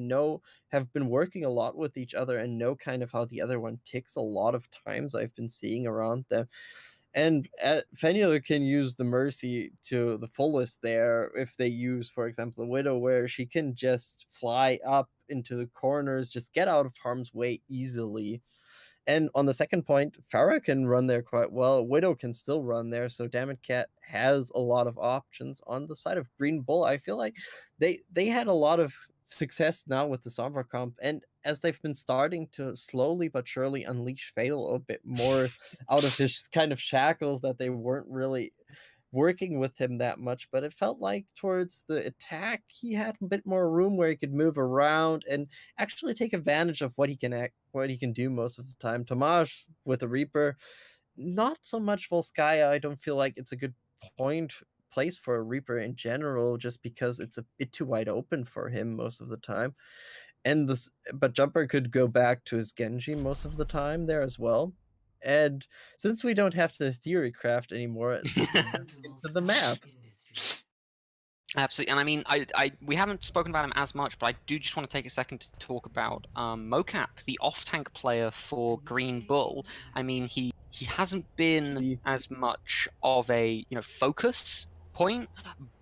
B: have been working a lot with each other and know kind of how the other one ticks a lot of times I've been seeing around them. And Fenrir can use the Mercy to the fullest there if they use, for example, the Widow, where she can just fly up into the corners, just get out of harm's way easily. And on the second point, Pharah can run there quite well. Widow can still run there, so Dammit Cat has a lot of options. On the side of Green Bull, I feel like they had a lot of success now with the Sombra comp, and as they've been starting to slowly but surely unleash Fatal a bit more out of his kind of shackles that they weren't really working with him that much, but it felt like towards the attack he had a bit more room where he could move around and actually take advantage of what he can do most of the time. Tomasz with the Reaper, not so much Volskaya. I don't feel like it's a good point place for a Reaper in general, just because it's a bit too wide open for him most of the time. And but Jumper could go back to his Genji most of the time there as well. And since we don't have to theory craft anymore, into the map.
A: Absolutely, and I mean, we haven't spoken about him as much, but I do just want to take a second to talk about Mocap, the off-tank player for Green Bull. I mean, he hasn't been as much of a focus point,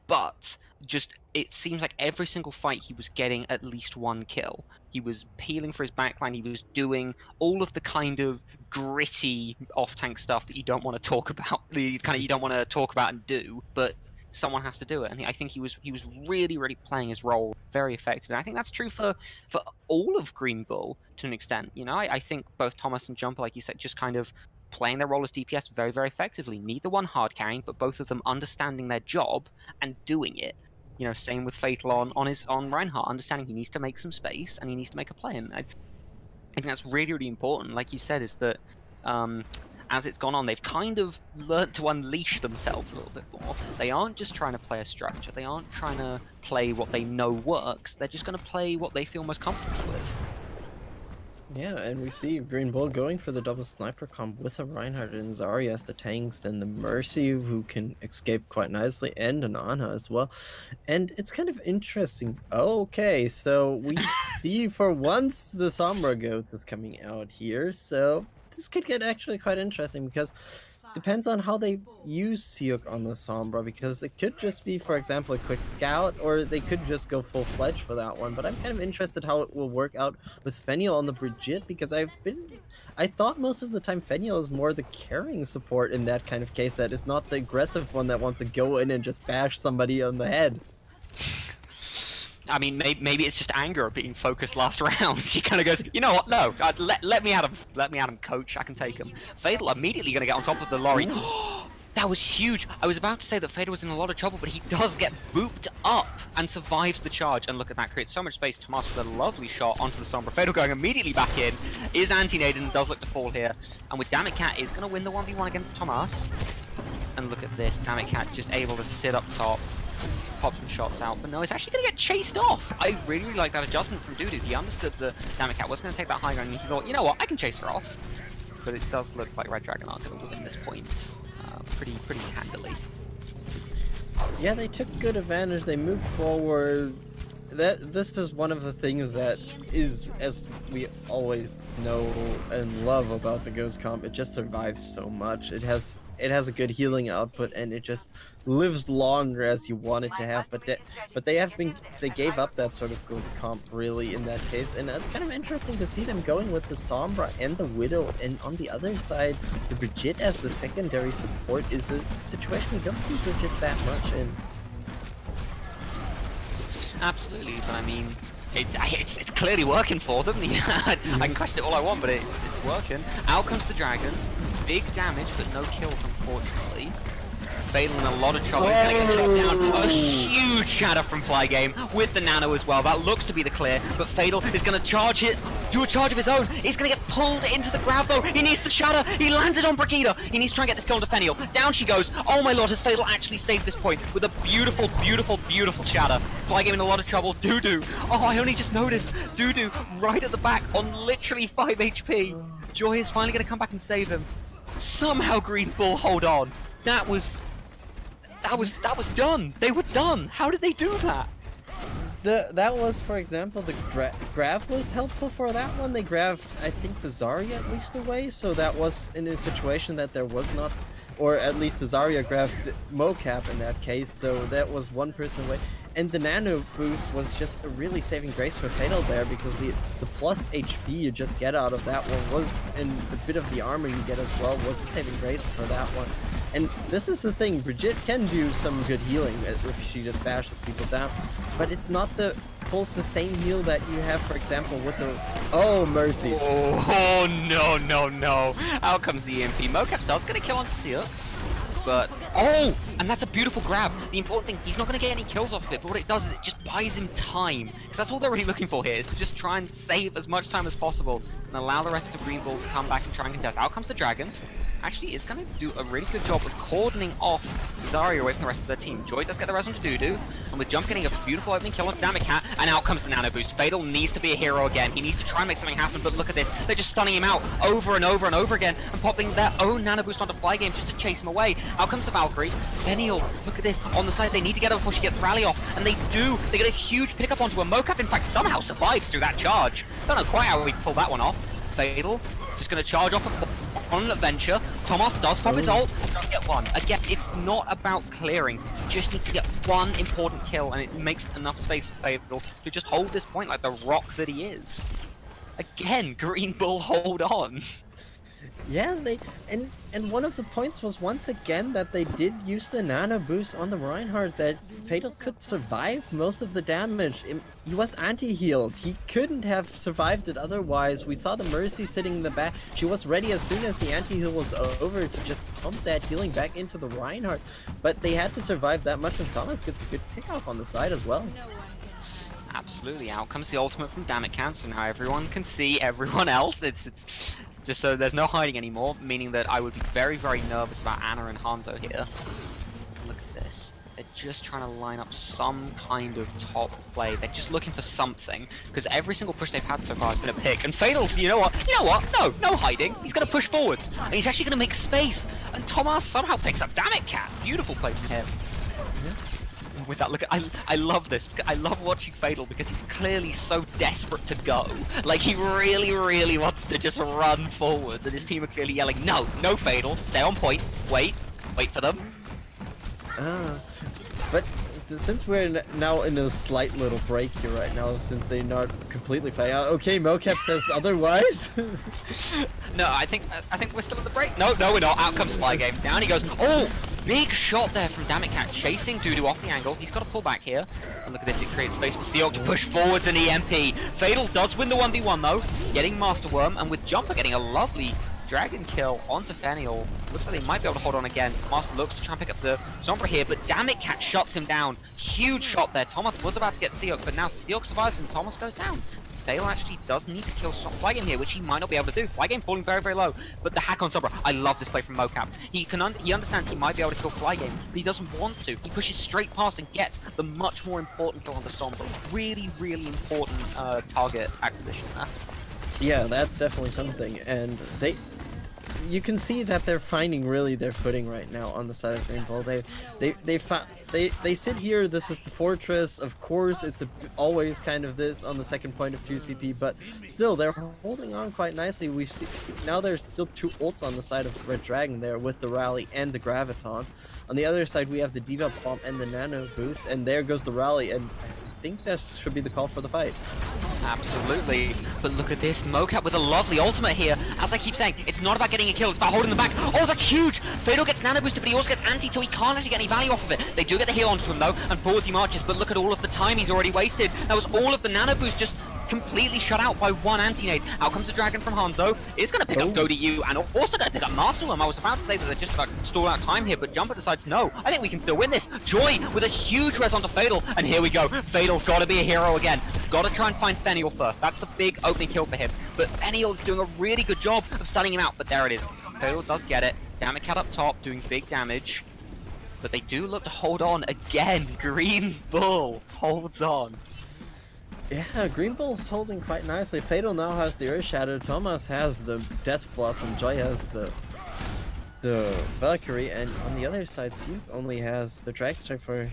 A: but just it seems like every single fight he was getting at least one kill. He was peeling for his backline. He was doing all of the kind of gritty off-tank stuff that you don't want to talk about. The kind of you don't want to talk about and do, but someone has to do it. And I think he was really, really playing his role very effectively. And I think that's true for all of Green Bull to an extent. I think both Thomas and Jumper, like you said, just kind of playing their role as DPS very, very effectively. Neither one hard carrying, but both of them understanding their job and doing it. Same with Fatal on Reinhardt, understanding he needs to make some space and he needs to make a play. And I think that's really, really important. Like you said, is that as it's gone on, they've kind of learnt to unleash themselves a little bit more. They aren't just trying to play a structure. They aren't trying to play what they know works. They're just going to play what they feel most comfortable with.
B: Yeah, and we see Green Bull going for the double sniper comp with a Reinhardt and Zarya as the tanks, then the Mercy, who can escape quite nicely, and an Ana as well. And it's kind of interesting. Okay, so we see for once the Sombra Goats is coming out here, so this could get actually quite interesting, because depends on how they use Siuk on the Sombra, because it could just be, for example, a quick scout, or they could just go full-fledged for that one. But I'm kind of interested how it will work out with Fenrir on the Brigitte, because I thought most of the time Fenrir is more the carrying support in that kind of case, that is not the aggressive one that wants to go in and just bash somebody on the head.
A: I mean, maybe it's just anger of being focused last round. She kind of goes, you know what? No, let me at him. Let me at him, coach. I can take him. Fatal immediately going to get on top of the lorry. That was huge. I was about to say that Fatal was in a lot of trouble, but he does get booped up and survives the charge. And look at that, creates so much space. Tomas with a lovely shot onto the Sombra. Fatal going immediately back in. Is anti-naded and does look to fall here. And with Dammit Cat is going to win the 1v1 against Tomas. And look at this, Dammit Cat just able to sit up top. Pop some shots out, but no, it's actually going to get chased off. I really, really like that adjustment from Dudu. He understood the Dammit Cat was going to take that high ground, and he thought, you know what, I can chase her off. But it does look like Red Dragon are going to win this point pretty handily.
B: Yeah, they took good advantage. They moved forward. This is one of the things that is, as we always know and love about the Ghost comp, it just survives so much. It has a good healing output, and it just lives longer as you want it to have. But they gave up that sort of Ghost comp really in that case, and it's kind of interesting to see them going with the Sombra and the Widow, and on the other side, the Brigitte as the secondary support is a situation we don't see Brigitte that much in.
A: Absolutely, but I mean, it's clearly working for them. I can question it all I want, but it's working. Out comes the dragon. Big damage, but no kills, unfortunately. Fatal in a lot of trouble. He's gonna get shot down. A huge shatter from Flygame with the nano as well. That looks to be the clear, but Fatal is gonna charge it, do a charge of his own. He's gonna get pulled into the grab though. He needs the shatter. He landed on Brigida. He needs to try and get this kill onto Fenniel. Down she goes. Oh my lord, has Fatal actually saved this point with a beautiful, beautiful, beautiful shatter. Flygame in a lot of trouble. Doo-doo. Oh, I only just noticed. Doo-doo right at the back on literally 5 HP. Joy is finally gonna come back and save him. Somehow Green Bull hold on. That was done. They were done. How did they do that?
B: That was, for example, the grab was helpful for that one. They grabbed, I think, the Zarya at least away, so that was in a situation that there was not, or at least the Zarya grabbed mocap in that case, so that was one person away. And the nano boost was just a really saving grace for Fatal there, because the plus HP you just get out of that one was, and the bit of the armor you get as well, was a saving grace for that one. And this is the thing, Brigitte can do some good healing if she just bashes people down, but it's not the full sustain heal that you have, for example, with the... Oh, mercy.
A: Oh, no, no, no. Out comes the EMP. Mocap does get a kill on Seer, but... Oh! And that's a beautiful grab. The important thing, he's not going to get any kills off of it, but what it does is it just buys him time. Because that's all they're really looking for here, is to just try and save as much time as possible and allow the rest of Green Bull to come back and try and contest. Out comes the Dragon. Actually is going to do a really good job of cordoning off Zarya away from the rest of their team. Joy does get the res on to Doo-Doo, and with Jump getting a beautiful opening kill on Dynamic Cat, and out comes the nano boost. Fatal needs to be a hero again. He needs to try and make something happen, but look at this. They're just stunning him out over and over and over again, and popping their own nano boost onto Flygame just to chase him away. Out comes the Valkyrie. Fenniel, look at this. On the side, they need to get her before she gets the rally off, and they do. They get a huge pickup onto her. Mocap, in fact, somehow survives through that charge. Don't know quite how we pull that one off. Fatal, just going to charge off on an adventure. Tomas does pop his ult, does get one. Again, it's not about clearing. He just needs to get one important kill, and it makes enough space for Fatal to just hold this point like the rock that he is. Again, Green Bull, hold on.
B: Yeah, and one of the points was once again that they did use the nano boost on the Reinhardt, that Fatal could survive most of the damage. He was anti-healed. He couldn't have survived it otherwise. We saw the Mercy sitting in the back. She was ready as soon as the anti-heal was over to just pump that healing back into the Reinhardt. But they had to survive that much, and Thomas gets a good pick off on the side as well.
A: Absolutely. Out comes the ultimate from Dammit Can, so now everyone can see everyone else. It's just so there's no hiding anymore, meaning that I would be very, very nervous about Anna and Hanzo here. Look at this. They're just trying to line up some kind of top play. They're just looking for something, because every single push they've had so far has been a pick. And Fatal's, you know what? No hiding. He's going to push forwards, and he's actually going to make space. And Tomas somehow picks up Dammit Cat. Beautiful play from him. Yeah. With that, look, I love this. I love watching Fatal because he's clearly so desperate to go. Like, he really, really wants to just run forwards, and his team are clearly yelling, no Fatal, stay on point, wait for them.
B: But since we're now in a slight little break here right now, since they're not completely fighting, okay, Mocap says otherwise.
A: No, I think we're still at the break. No, we're not. Out comes Flygame. Down he goes. Oh, big shot there from Dammit Cat, chasing Doo-Doo off the angle. He's got to pull back here. And look at this, it creates space for Seok to push forwards an EMP. Fatal does win the 1v1 though, getting Master Worm, and with Jumper getting a lovely Dragon kill onto Fenniel. Looks like they might be able to hold on again. Master looks to try and pick up the Sombra here, but Dammit Cat shuts him down. Huge shot there. Thomas was about to get Seok, but now Seok survives and Thomas goes down. Fatal actually does need to kill Flygame here, which he might not be able to do. Flygame falling very, very low, but the hack on Sombra. I love this play from Mocap. He understands he might be able to kill Flygame, but he doesn't want to. He pushes straight past and gets the much more important kill on the Sombra. Really, really important target acquisition there.
B: Yeah, that's definitely something, and you can see that they're finding really their footing right now on the side of Green Bull. They sit here. This is the fortress. Of course, it's always kind of this on the second point of 2CP, but still they're holding on quite nicely. We see now there's still 2 ults on the side of Red Dragon there with the rally and the graviton. On the other side, we have the Diva Bomb and the Nano Boost, and there goes the rally. And I think this should be the call for the fight.
A: Absolutely, but look at this, Mocap with a lovely ultimate here. As I keep saying, it's not about getting a kill, it's about holding them back. Oh, that's huge! Fatal gets nano boosted, but he also gets anti, so he can't actually get any value off of it. They do get the heal onto him though, and forwards he marches, but look at all of the time he's already wasted. That was all of the nano boost just completely shut out by one anti-nade. Out comes the dragon from Hanzo. It's going to pick up GoDU and also going to pick up Masterworm. I was about to say that they're just about to stall out time here, but Jumper decides, no, I think we can still win this. Joy with a huge res onto Fatal, and here we go. Fatal got to be a hero again. Got to try and find Fenneil first. That's the big opening kill for him. But Fenneil is doing a really good job of stunning him out, but there it is. Fatal does get it. Damn it, Cat up top, doing big damage. But they do look to hold on again. Green Bull holds on.
B: Yeah, Green Bull's holding quite nicely. Fatal now has the Earth Shadow, Thomas has the Death Blossom, Joy has the Valkyrie, and on the other side, Steve only has the Dragster for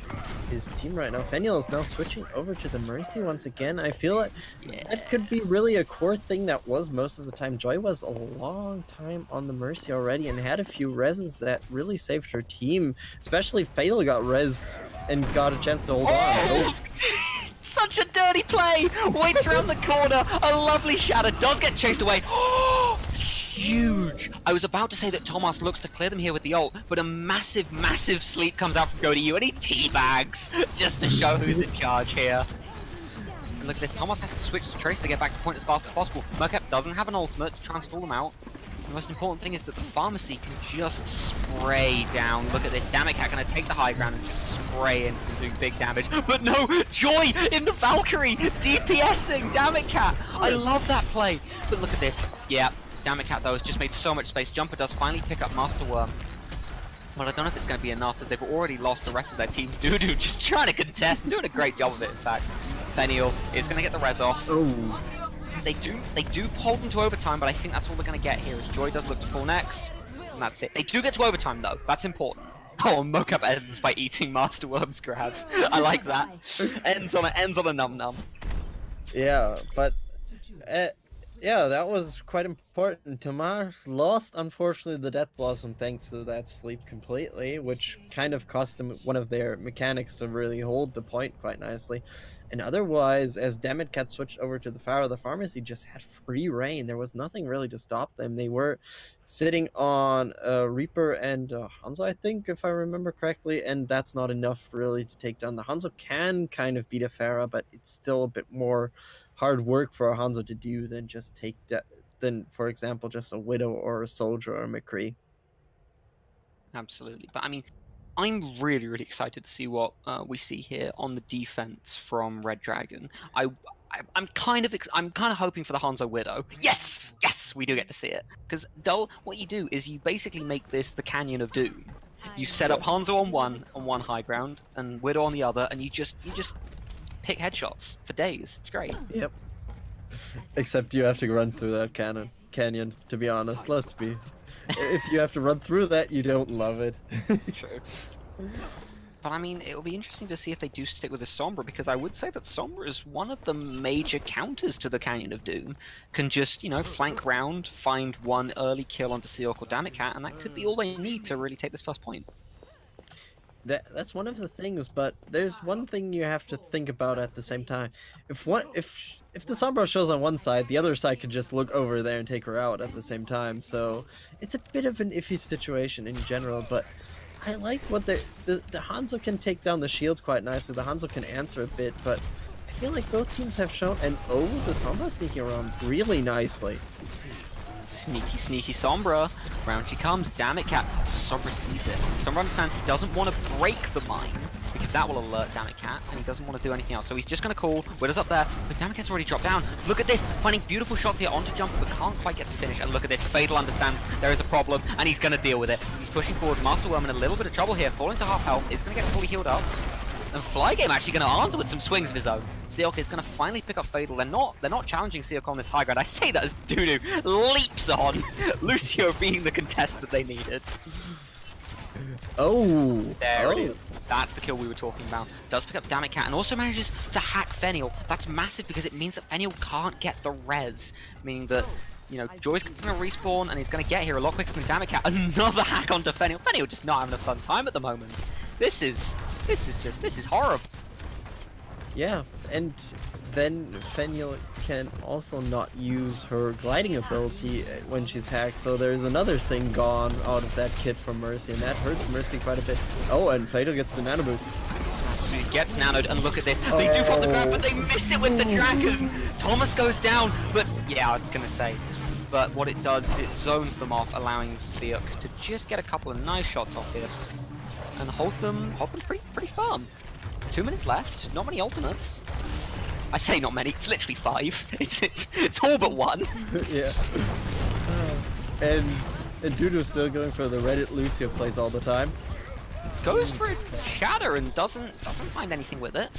B: his team right now. Fenneil is now switching over to the Mercy once again. I feel like that could be really a core thing that was most of the time. Joy was a long time on the Mercy already and had a few reses that really saved her team. Especially Fatal got rezzed and got a chance to hold on.
A: Such a dirty play! Waits around the corner, a lovely shadow, does get chased away. Huge! I was about to say that Thomas looks to clear them here with the ult, but a massive, massive sleep comes out from GoDU and he teabags just to show who's in charge here. And look at this, Thomas has to switch to Trace to get back to point as fast as possible. Mercap doesn't have an ultimate to try and stall them out. The most important thing is that the Pharmacy can just spray down. Look at this, Damage Cat gonna take the high ground and just spray into them, doing big damage. But no, Joy in the Valkyrie, DPSing Damage Cat. I love that play. But look at this, yeah. Damage Cat though has just made so much space. Jumper does finally pick up Masterworm. Well, I don't know if it's going to be enough, as they've already lost the rest of their team. Dudu just trying to contest, doing a great job of it, in fact. Fenneil is going to get the res off.
B: Oh.
A: They do hold them to overtime, but I think that's all they're going to get here, as Joy does look to fall next. And that's it. They do get to overtime, though. That's important. Oh, Mocap ends by eating Masterworm's grab. I like that. Ends on a num-num.
B: Yeah, but... yeah, that was quite important. Tomas lost, unfortunately, the Death Blossom thanks to that sleep completely, which kind of cost them one of their mechanics to really hold the point quite nicely. And otherwise, as Damage Cat switched over to the Pharaoh, the Pharmacy just had free reign. There was nothing really to stop them. They were sitting on Reaper and Hanzo, I think, if I remember correctly, and that's not enough really to take down. The Hanzo can kind of beat a Pharaoh, but it's still a bit more hard work for a Hanzo to do than just than, for example, just a Widow or a Soldier or a McCree.
A: Absolutely, but I mean, I'm really, really excited to see what we see here on the defense from Red Dragon. I'm kind of hoping for the Hanzo Widow. Yes, we do get to see it, because what you do is you basically make this the Canyon of Doom. You set up Hanzo on one high ground and Widow on the other, and you just pick headshots for days. It's great.
B: Yep. Except you have to run through that canyon, to be honest. Let's be. If you have to run through that, you don't love it.
A: True. But I mean, it'll be interesting to see if they do stick with the Sombra, because I would say that Sombra is one of the major counters to the Canyon of Doom. Can just, flank round, find one early kill onto Seork or Damage Cat, and that could be all they need to really take this first point.
B: That's one of the things, but there's one thing you have to think about at the same time. If the Sombra shows on one side, the other side could just look over there and take her out at the same time. So it's a bit of an iffy situation in general, but I like what the Hanzo can take down the shield quite nicely. The Hanzo can answer a bit, but I feel like both teams have shown, and the Sombra sneaking around really nicely.
A: Sneaky Sombra. Round she comes. Damn it, Cat. Sombra sees it. Sombra understands he doesn't want to break the mine, because that will alert Damn it, Cat, and he doesn't want to do anything else. So he's just going to call. Widow's up there, but Damn it, Cat's already dropped down. Look at this. Finding beautiful shots here onto Jumper, but can't quite get the finish. And look at this. Fatal understands there is a problem, and he's going to deal with it. He's pushing forward. Masterworm in a little bit of trouble here. Falling to half health. Is going to get fully healed up. And Flygame actually going to answer with some swings of his own. Seork is going to finally pick up Fatal. They're not challenging Seork on this high ground. I say that as Dudu leaps on. Lucio being the contest that they needed.
B: Oh!
A: There it is. That's the kill we were talking about. Does pick up Damage Cat and also manages to hack Fenneil. That's massive because it means that Fenneil can't get the res. Meaning that, Joy's going to respawn and he's going to get here a lot quicker than Damage Cat. Another hack onto Fenneil. Fenneil just not having a fun time at the moment. This is horrible.
B: Yeah, and then Fenneil can also not use her gliding ability when she's hacked, so there's another thing gone out of that kit from Mercy, and that hurts Mercy quite a bit. Oh, and Fatal gets the mana boost.
A: absolutely gets nanoed, and look at this. They do find the grab, but they miss it with the dragon. Thomas goes down, but yeah, I was gonna say. But what it does is it zones them off, allowing Siuk to just get a couple of nice shots off here and hold them pretty firm. 2 minutes left, not many ultimates. I say not many, it's literally 5. It's all but 1.
B: Yeah. And Dudu's still going for the Reddit Lucio plays all the time.
A: Goes for a shatter and doesn't find anything with it.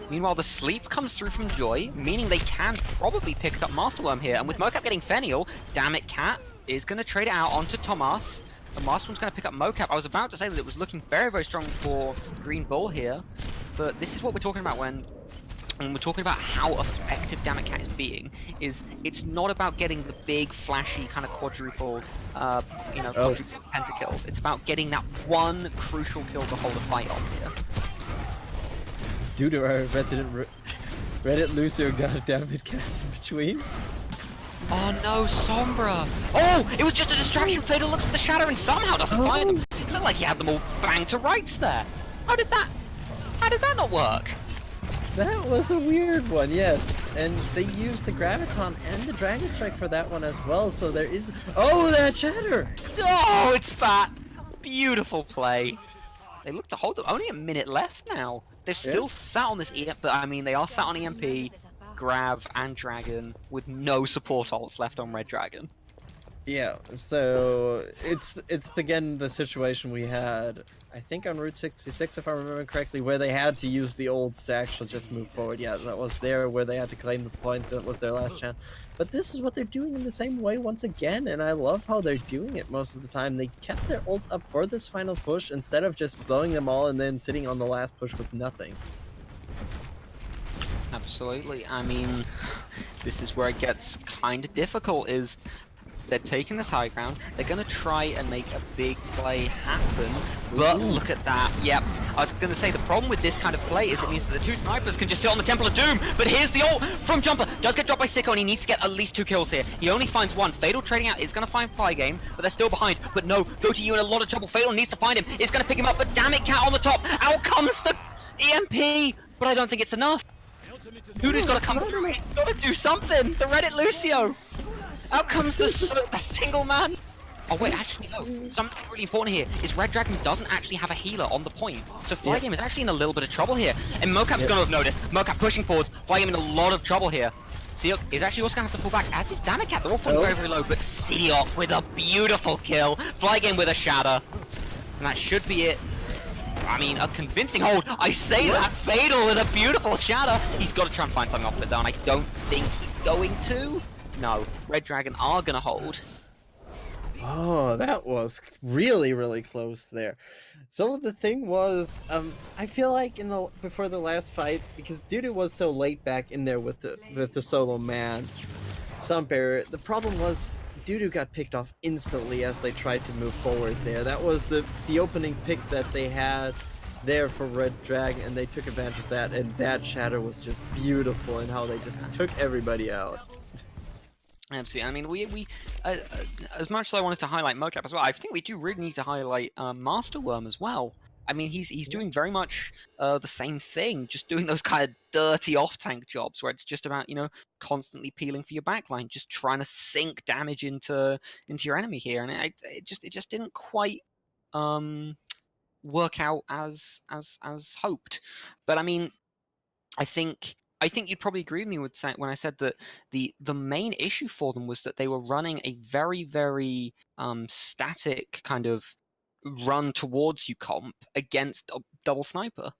A: Meanwhile, the sleep comes through from Joy, meaning they can probably pick up Masterworm here. And with Mocap getting Fenneal, damn it, Cat is going to trade it out onto Tomas. And Masterworm's going to pick up Mocap. I was about to say that it was looking very, very strong for Green Bull here. But this is what we're talking about when we're talking about how effective Damn It Cat is being. It's not about getting the big, flashy kind of quadruple, quadruple pentakills. It's about getting that one crucial kill to hold a fight on here. Due to our resident Reddit Lucio got a Damn It Cat in between. Oh no, Sombra! Oh, it was just a distraction. Fatal looks at the shadow and somehow doesn't find him. It looked like he had them all banged to rights there. How did that not work? That was a weird one, yes. And they used the Graviton and the Dragon Strike for that one as well, so there is... Oh, that shatter! Oh, it's fat! Beautiful play. They look to hold them. Only a minute left now. They're still sat on this EMP, but I mean, they are sat on EMP, Grav, and Dragon with no support ults left on Red Dragon. Yeah, so it's again the situation we had, I think on Route 66 if I remember correctly, where they had to use the ults to actually just move forward. Yeah, that was there where they had to claim the point, that was their last chance. But this is what they're doing in the same way once again, and I love how they're doing it most of the time. They kept their ults up for this final push instead of just blowing them all and then sitting on the last push with nothing. Absolutely. I mean, this is where it gets kind of difficult, is they're taking this high ground, they're going to try and make a big play happen, but look at that. Yep, I was going to say the problem with this kind of play is it means that the two snipers can just sit on the Temple of Doom, but here's the ult from Jumper. Does get dropped by Sicko and he needs to get at least 2 kills here. He only finds 1. Fatal trading out is going to find Fly Game, but they're still behind. But no, Go to you in a lot of trouble. Fatal needs to find him. It's going to pick him up, but damn it, Cat on the top. Out comes the EMP, but I don't think it's enough. Hoodoo's got to come through. He's got to do something. The Reddit Lucio. Out comes the single man. Oh wait, actually no. Something really important here is Red Dragon doesn't actually have a healer on the point. So Fly Game is actually in a little bit of trouble here. And Mocap's going to have noticed. Mocap pushing forwards. Fly Game in a lot of trouble here. Siok is actually also going to have to pull back, as is Damn It Cat. They're all falling very, very low. But Siok with a beautiful kill. Fly Game with a shatter. And that should be it. I mean, a convincing hold. I say that. Fatal with a beautiful shatter. He's got to try and find something off of it though, and I don't think he's going to. No, Red Dragon are going to hold. Oh, that was really, really close there. So the thing was, I feel like before the last fight, because Dudu was so late back in there with the solo man, Sunbearer, the problem was Dudu got picked off instantly as they tried to move forward there. That was the opening pick that they had there for Red Dragon, and they took advantage of that, and that shatter was just beautiful in how they just took everybody out. Absolutely. I mean, we as much as I wanted to highlight Mocap as well, I think we do really need to highlight Masterworm as well. I mean, he's doing very much the same thing, just doing those kind of dirty off-tank jobs where it's just about, you know, constantly peeling for your backline, just trying to sink damage into your enemy here, and it just didn't quite work out as hoped. But I mean, I think you'd probably agree with me when I said that the main issue for them was that they were running a very, very static kind of run towards you comp against a double sniper.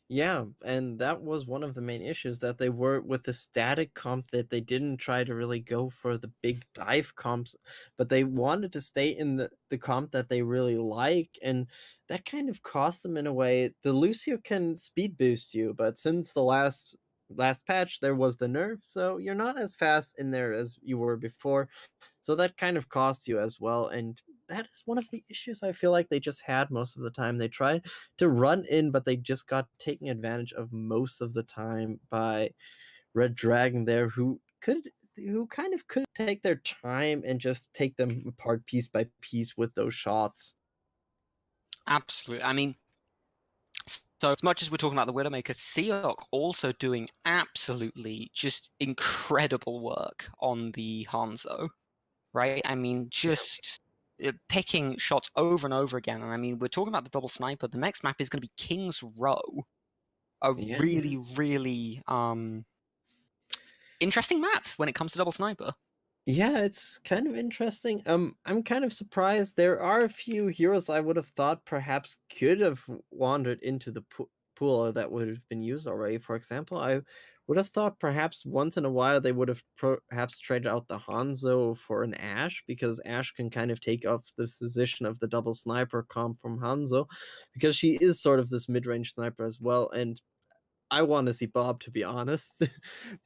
A: Yeah, and that was one of the main issues, that they were with the static comp, that they didn't try to really go for the big dive comps, but they wanted to stay in the comp that they really like, and that kind of cost them in a way. The Lucio can speed boost you, but since the last patch there was the nerf, so you're not as fast in there as you were before. So that kind of costs you as well, and that is one of the issues I feel like they just had most of the time. They tried to run in, but they just got taken advantage of most of the time by Red Dragon there, who kind of could take their time and just take them apart piece by piece with those shots. Absolutely. I mean, So as much as we're talking about the Widowmaker, Seok also doing absolutely just incredible work on the Hanzo, right? I mean, just picking shots over and over again. And I mean, we're talking about the double sniper. The next map is going to be King's Row, a
B: Yeah.
A: really, really interesting map when it comes to double sniper.
B: Yeah, it's kind of interesting. I'm kind of surprised. There are a few heroes I would have thought perhaps could have wandered into the pool that would have been used already. For example, I would have thought perhaps once in a while they would have perhaps traded out the Hanzo for an Ashe, because Ashe can kind of take off the position of the double sniper comp from Hanzo, because she is sort of this mid-range sniper as well. And I want to see Bob, to be honest.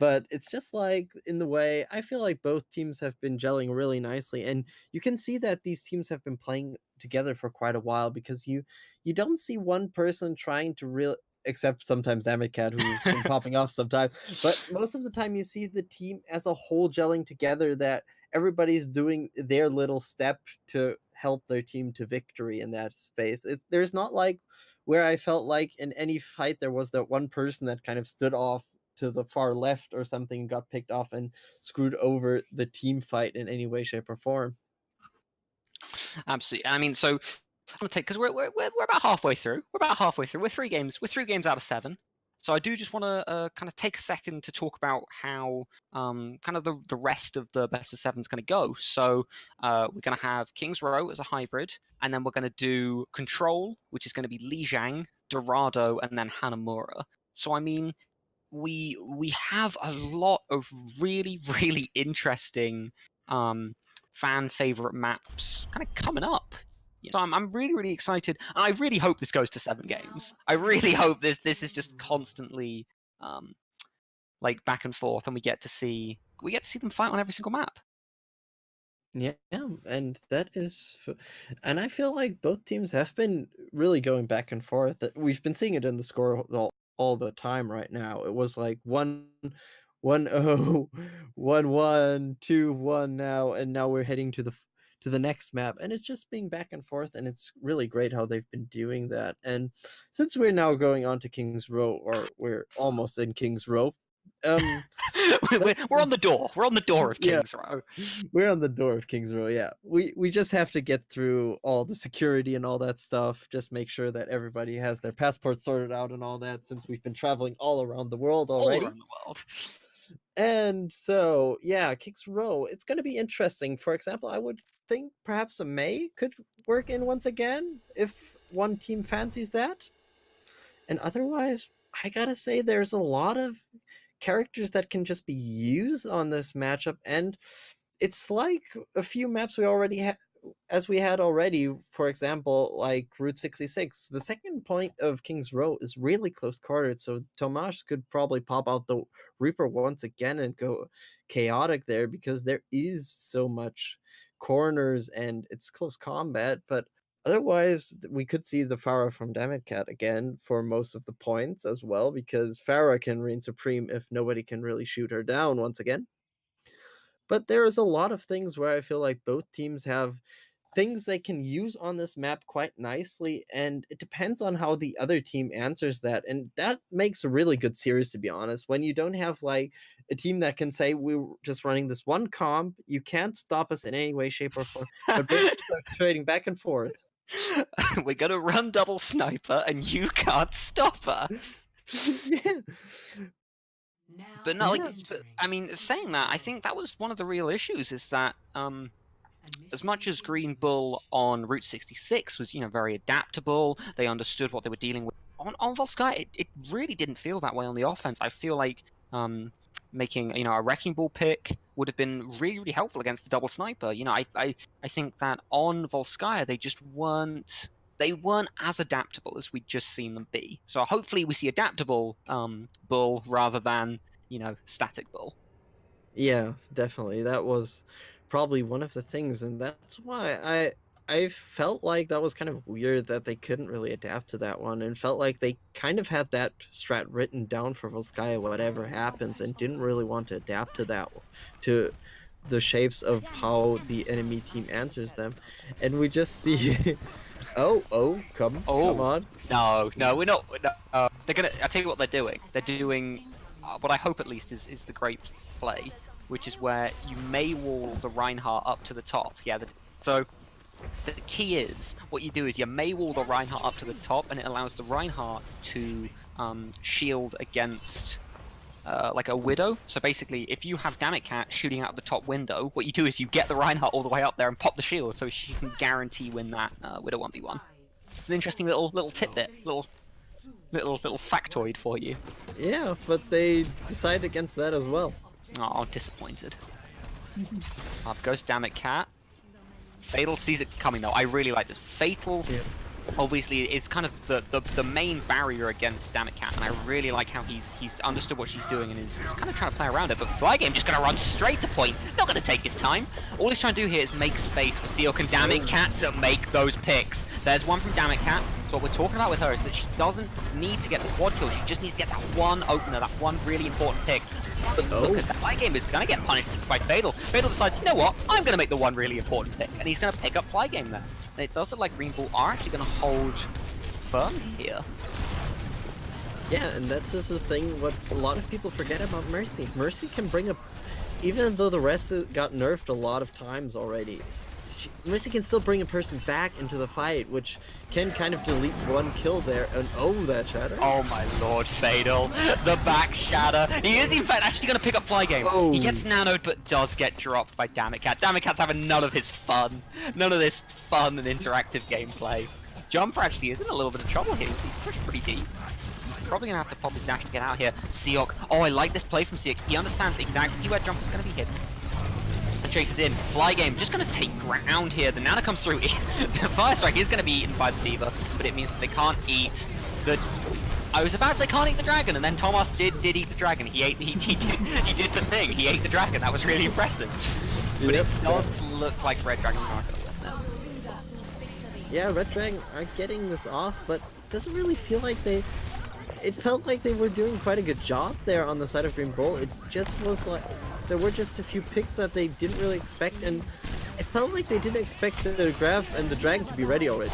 B: But it's just like, in the way, I feel like both teams have been gelling really nicely, and you can see that these teams have been playing together for quite a while, because you don't see one person trying to real except sometimes Cat, who's been popping off sometimes. But most of the time you see the team as a whole gelling together, that everybody's doing their little step to help their team to victory in that space. There's not like where I felt like in any fight there was that one person that kind of stood off to the far left or something and got picked off and screwed over the team fight in any way, shape, or form.
A: Absolutely. I mean, so I'm gonna take, because we're about halfway through. We're about halfway through. We're three games. We're 3 games out of 7. So I do just want to kind of take a second to talk about how kind of the rest of the best of 7 is going to go. So we're going to have King's Row as a hybrid, and then we're going to do Control, which is going to be Lijiang, Dorado, and then Hanamura. So I mean, we have a lot of really, really interesting fan favorite maps kind of coming up. So I'm really, really excited, and I really hope this goes to 7 games. I really hope this is just constantly like back and forth, and we get to see them fight on every single map.
B: Yeah, and that is, and I feel like both teams have been really going back and forth. We've been seeing it in the score all the time right now. It was like 1-1-0, 1-1, 2-1 now, and now we're heading to the next map, and it's just being back and forth, and it's really great how they've been doing that. And since we're now going on to King's Row, or we're almost in King's Row,
A: we're on the door. We're on the door of
B: yeah,
A: King's Row.
B: we're on the door of King's Row. Yeah, we just have to get through all the security and all that stuff. Just make sure that everybody has their passports sorted out and all that, since we've been traveling all around the world already.
A: All around the world.
B: And so, yeah, King's Row, it's going to be interesting. For example, I would think perhaps a May could work in once again if one team fancies that. And otherwise, I gotta say, there's a lot of characters that can just be used on this matchup, and it's like a few maps we already had, as we had already. For example, like Route 66. The second point of King's Row is really close quartered, so Tomasz could probably pop out the Reaper once again and go chaotic there, because there is so much corners and it's close combat. But otherwise, we could see the Pharah from Cat again for most of the points as well, because Pharah can reign supreme if nobody can really shoot her down once again. But there is a lot of things where I feel like both teams have things they can use on this map quite nicely, and it depends on how the other team answers that. And that makes a really good series, to be honest, when you don't have like a team that can say, we're just running this one comp, you can't stop us in any way, shape, or form, but both teams are trading back and forth.
A: We're gonna run double sniper, and you can't stop us.
B: Yeah.
A: But no, like, but, I mean, saying that, I think that was one of the real issues, is that as much as Green Bull on Route 66 was, very adaptable, they understood what they were dealing with, on Volskaya, it really didn't feel that way on the offense. I feel like making, a Wrecking Ball pick would have been really, really helpful against the double sniper. I think that on Volskaya, they weren't as adaptable as we'd just seen them be. So hopefully we see adaptable Bull rather than, static Bull.
B: Yeah, definitely. That was probably one of the things, and that's why I felt like that was kind of weird that they couldn't really adapt to that one, and felt like they kind of had that strat written down for Volskaya, whatever happens, and didn't really want to adapt to that, to the shapes of how the enemy team answers them. And we just see Come
A: Oh.
B: on.
A: No, we're not. No, they're gonna. I'll tell you what they're doing. They're doing what I hope at least is the great play, which is where you may wall the Reinhardt up to the top. Yeah. So the key is what you do is you may wall the Reinhardt up to the top, and it allows the Reinhardt to shield against. Like a Widow. So basically, if you have Dammit Cat shooting out the top window, what you do is you get the Reinhardt all the way up there and pop the shield, so she can guarantee win that Widow 1v1. It's an interesting little tidbit, little factoid for you.
B: Yeah, but they decided against that as well.
A: Oh, disappointed. Up goes Dammit Cat. Fatal sees it coming though. I really like this. Fatal.
B: Yeah.
A: Obviously is kind of the main barrier against Dammit Cat, and I really like how he's understood what she's doing and is kind of trying to play around it. But Flygame just gonna run straight to point, not gonna take his time. All he's trying to do here is make space for Seok and Dammit Cat to make those picks. There's one from Dammit Cat. So what we're talking about with her is that she doesn't need to get the quad kill, she just needs to get that one opener, that one really important pick. But look at that, Flygame is gonna get punished by Fatal. Fatal decides, you know what, I'm gonna make the one really important pick, and he's gonna pick up Flygame there. And it does look like Green Bull are actually going to hold firm here.
B: Yeah, and that's just the thing what a lot of people forget about Mercy. Mercy can bring up, even though the rest got nerfed a lot of times already, Mercy can still bring a person back into the fight, which can kind of delete one kill there. And oh, that shatter.
A: Oh my lord, Fatal. The back shatter. He is in fact actually going to pick up Flygame.
B: Oh.
A: He gets nanoed but does get dropped by Dammit Cat. Dammit Cat's having none of his fun. None of this fun and interactive gameplay. Jumper actually is in a little bit of trouble here. He's pushed pretty deep. He's probably going to have to pop his dash to get out here. Seok. Oh, I like this play from Seok. He understands exactly where Jumper's going to be hidden. Chases in. Flygame just going to take ground here. The Nana comes through. The Fire Strike is going to be eaten by the Diva, but it means that they can't eat the... I was about to say can't eat the dragon, and then Thomas did eat the dragon. He did the thing. He ate the dragon. That was really impressive. But it does look like Red Dragon's not going to win now.
B: Yeah, Red Dragon are getting this off, but it doesn't really feel like they... It felt like they were doing quite a good job there on the side of Green Bull. It just was like... There were just a few picks that they didn't really expect, and it felt like they didn't expect the Grav and the Dragon to be ready already.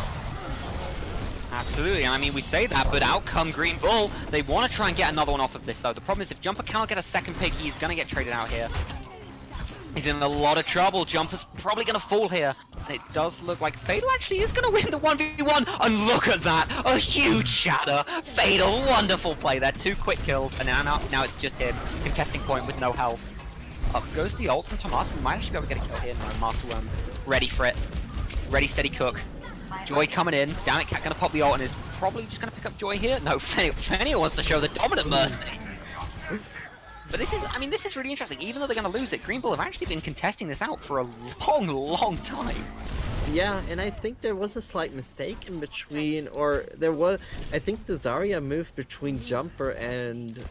A: Absolutely, and I mean, we say that, but out come Green Bull. They want to try and get another one off of this, though. The problem is if Jumper cannot get a second pick, he's going to get traded out here. He's in a lot of trouble. Jumper's probably going to fall here. And it does look like Fatal actually is going to win the 1v1. And look at that. A huge shatter. Fatal, wonderful play there. 2 quick kills, and now it's just him contesting point with no health. Up goes the ult from Tomas, and might actually be able to get a kill here. No, Marcel ready for it. Ready, steady, cook. Joy coming in. Dammit Cat gonna pop the ult and is probably just gonna pick up Joy here. No, Fenrir wants to show the dominant Mercy. But this is really interesting. Even though they're gonna lose it, Green Bull have actually been contesting this out for a long time.
B: Yeah, and I think there was a slight mistake in between, or there was, I think the Zarya moved between Jumper and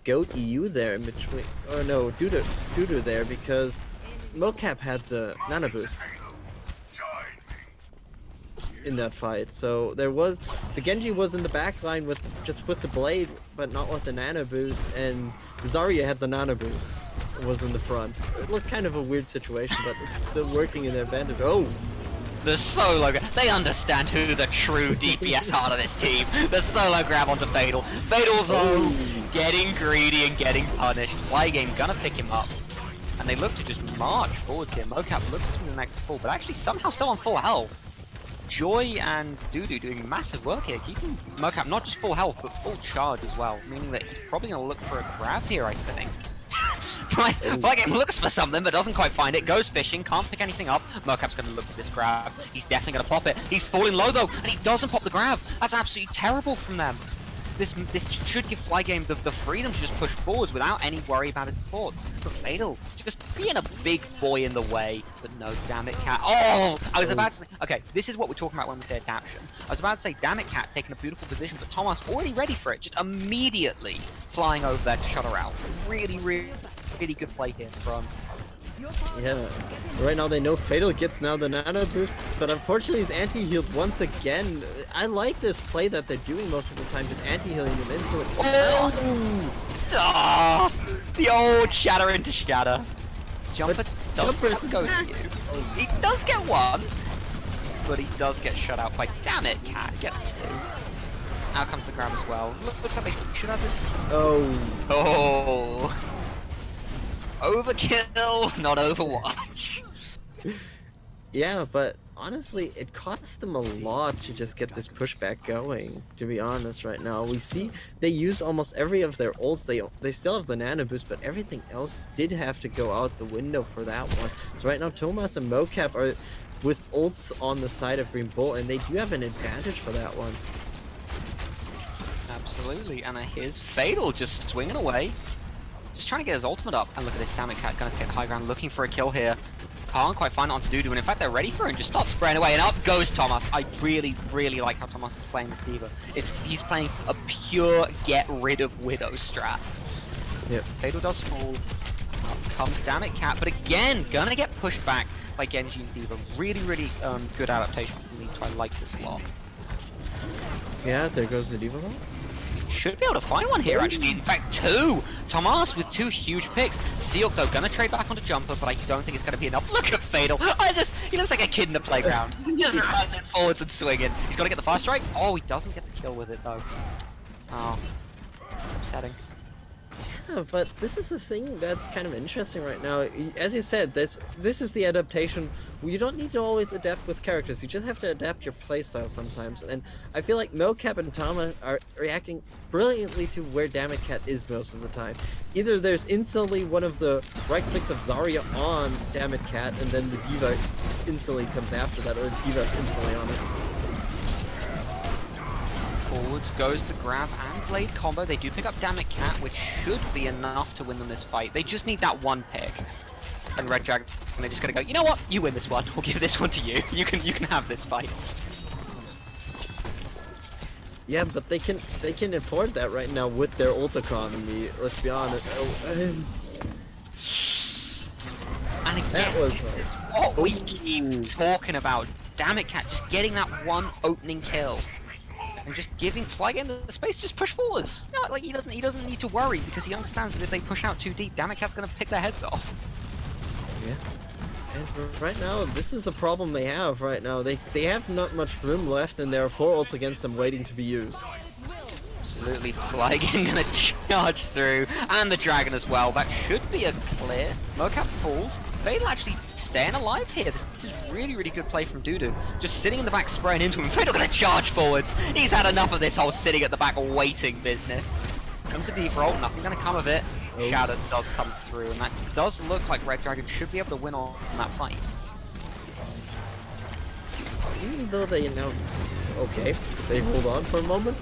B: Goat EU there in between, or no, Dudu there, because Mocap had the Nano Boost in that fight. So there was, the Genji was in the back line with the blade, but not with the Nano Boost, and Zarya had the Nano Boost, was in the front. It looked kind of a weird situation, but it's still working in their advantage. Oh!
A: The solo grab. They understand who the true DPS are of this team. The solo grab onto Fatal. Fatal though, getting greedy and getting punished. Flygame gonna pick him up. And they look to just march forwards here. Mocap looks to be the next to fall, but actually somehow still on full health. Joy and Dudu doing massive work here, keeping Mocap not just full health, but full charge as well. Meaning that he's probably gonna look for a grab here, I think. Flygame looks for something but doesn't quite find it, goes fishing, can't pick anything up. Mocap's going to look for this grab. He's definitely going to pop it. He's falling low though, and he doesn't pop the grab. That's absolutely terrible from them. This should give Flygame the freedom to just push forwards without any worry about his supports. But Fatal, just being a big boy in the way. But no, Dammit Cat. Oh! I was about to say, okay, this is what we're talking about when we say adaption. I was about to say Dammit Cat taking a beautiful position, but Thomas already ready for it, just immediately flying over there to shut her out. Really good play here from...
B: Yeah, right now they know Fatal gets now the Nano Boost, but unfortunately he's anti-healed once again. I like this play that they're doing most of the time, just anti-healing him in, so it...
A: Oh! The old shatter into shatter. Jumper does go to you. He does get one. but he does get shut out by Damn It Cat. Gets 2. Out comes the grab as well. Looks like they should have this. Oh. Overkill, not Overwatch.
B: Yeah, but honestly, it cost them a lot to just get this pushback going, to be honest, right now. We see they used almost every of their ults. They still have the nano boost, but everything else did have to go out the window for that one. So right now, Thomas and Mocap are with ults on the side of Green Bull, and they do have an advantage for that one.
A: Absolutely, and here's Fatal just swinging away. Just trying to get his ultimate up, and look at this Damn It Cat, gonna take the high ground, looking for a kill here. Can't quite find it onto Dudu, and in fact they're ready for it and just start spraying away, and up goes Thomas. I really like how Thomas is playing this D.Va. He's playing a pure get rid of Widow strat.
B: Yep.
A: Fatal does fall. Up comes Damn It Cat, but again, gonna get pushed back by Genji and D.Va. Really good adaptation from these two. I like this a lot.
B: Yeah, there goes the D.Va.
A: Should be able to find one here, actually. In fact, 2! Thomas with 2 huge picks. Seok, though, gonna trade back onto Jumper, but I don't think it's gonna be enough. Look at Fatal! He looks like a kid in the playground. Just running forwards and swinging. He's gotta get the fire strike. Oh, he doesn't get the kill with it, though. Oh, it's upsetting.
B: Yeah, but this is the thing that's kind of interesting right now. As you said, this is the adaptation. You don't need to always adapt with characters. You just have to adapt your playstyle sometimes. And I feel like Mocap and Tama are reacting brilliantly to where Damn It Cat is most of the time. Either there's instantly one of the right clicks of Zarya on Damn It Cat, and then the D.Va instantly comes after that, or D.Va's instantly on it.
A: Forwards goes to grab and blade combo. They do pick up Damn It Cat, which should be enough to win them this fight. They just need that one pick. And Red Dragon, they're just gonna go, you know what? You win this one. We'll give this one to you. You can have this fight.
B: Yeah, but they can afford that right now with their ult economy. Let's be honest.
A: And again,
B: that was
A: what we keep talking about. Damn It Cat just getting that one opening kill. And just giving Flygen the space to just push forwards. You know, like he doesn't need to worry because he understands that if they push out too deep, Damn It Cat's gonna pick their heads off.
B: Yeah. And right now, this is the problem they have right now. They have not much room left, and there are 4 ults against them waiting to be used.
A: Absolutely, Flygen gonna charge through, and the Dragon as well. That should be a clear. Mocap falls. Fatal actually staying alive here. This is really good play from Dudu. Just sitting in the back, spraying into him. Fatal gonna charge forwards. He's had enough of this whole sitting at the back waiting business. Comes the deep roll, nothing gonna come of it.
B: Oh.
A: Shadow does come through, and that does look like Red Dragon should be able to win on that fight.
B: Even though they announced, okay, they hold on for a moment.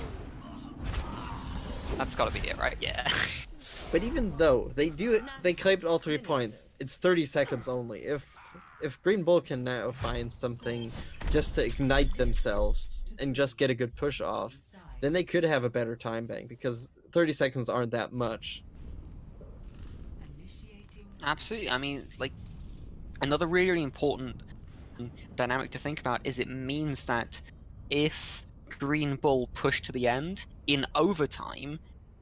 A: That's gotta be it, right? Yeah.
B: But even though they claimed all 3 points. It's 30 seconds only. If Green Bull can now find something just to ignite themselves and just get a good push off, then they could have a better time bank because 30 seconds aren't that much.
A: Absolutely. I mean, like, another really important dynamic to think about is it means that if Green Bull push to the end in overtime,